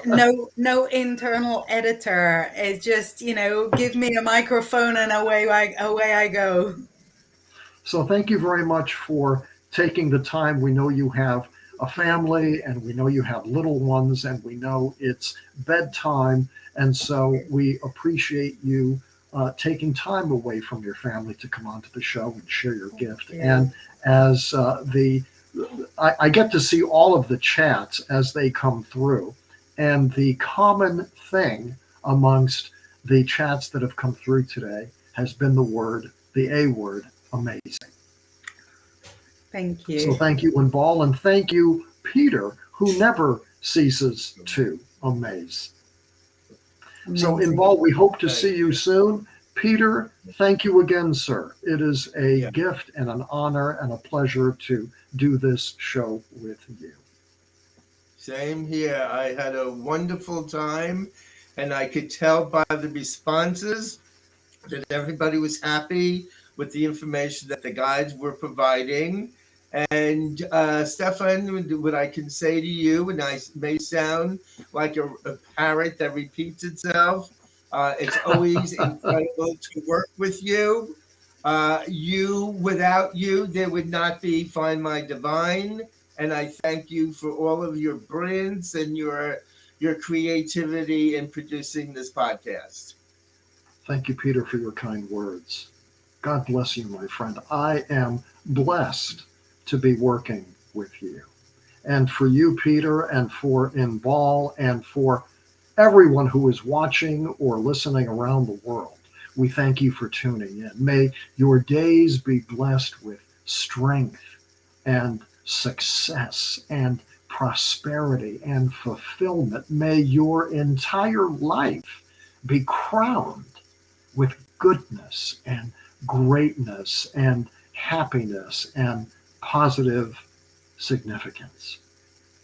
No internal editor. It's just, give me a microphone and away I go. So thank you very much for taking the time. We know you have a family, and we know you have little ones, and we know it's bedtime. And so we appreciate you taking time away from your family to come onto the show and share your gift. And as I get to see all of the chats as they come through, and the common thing amongst the chats that have come through today has been the A word, amazing. Thank you. So thank you, Inbaal, and thank you, Peter, who never ceases to amaze. So Inbaal, we hope to see you soon. Peter, thank you again, sir. It is a gift and an honor and a pleasure to do this show with you. Same here. I had a wonderful time, and I could tell by the responses that everybody was happy with the information that the guides were providing. And Stefan, what I can say to you, and I may sound like a parrot that repeats itself, it's always incredible to work with you. Without you, there would not be Find My Divine. And I thank you for all of your brilliance and your creativity in producing this podcast. Thank you, Peter, for your kind words. God bless you, my friend. I am blessed to be working with you. And for you, Peter, and for Inbaal, and for everyone who is watching or listening around the world, we thank you for tuning in. May your days be blessed with strength and success and prosperity and fulfillment. May your entire life be crowned with goodness and greatness and happiness and positive significance.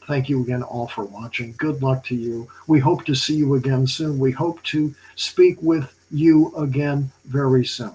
Thank you again all for watching. Good luck to you. We hope to see you again soon. We hope to speak with you again very soon.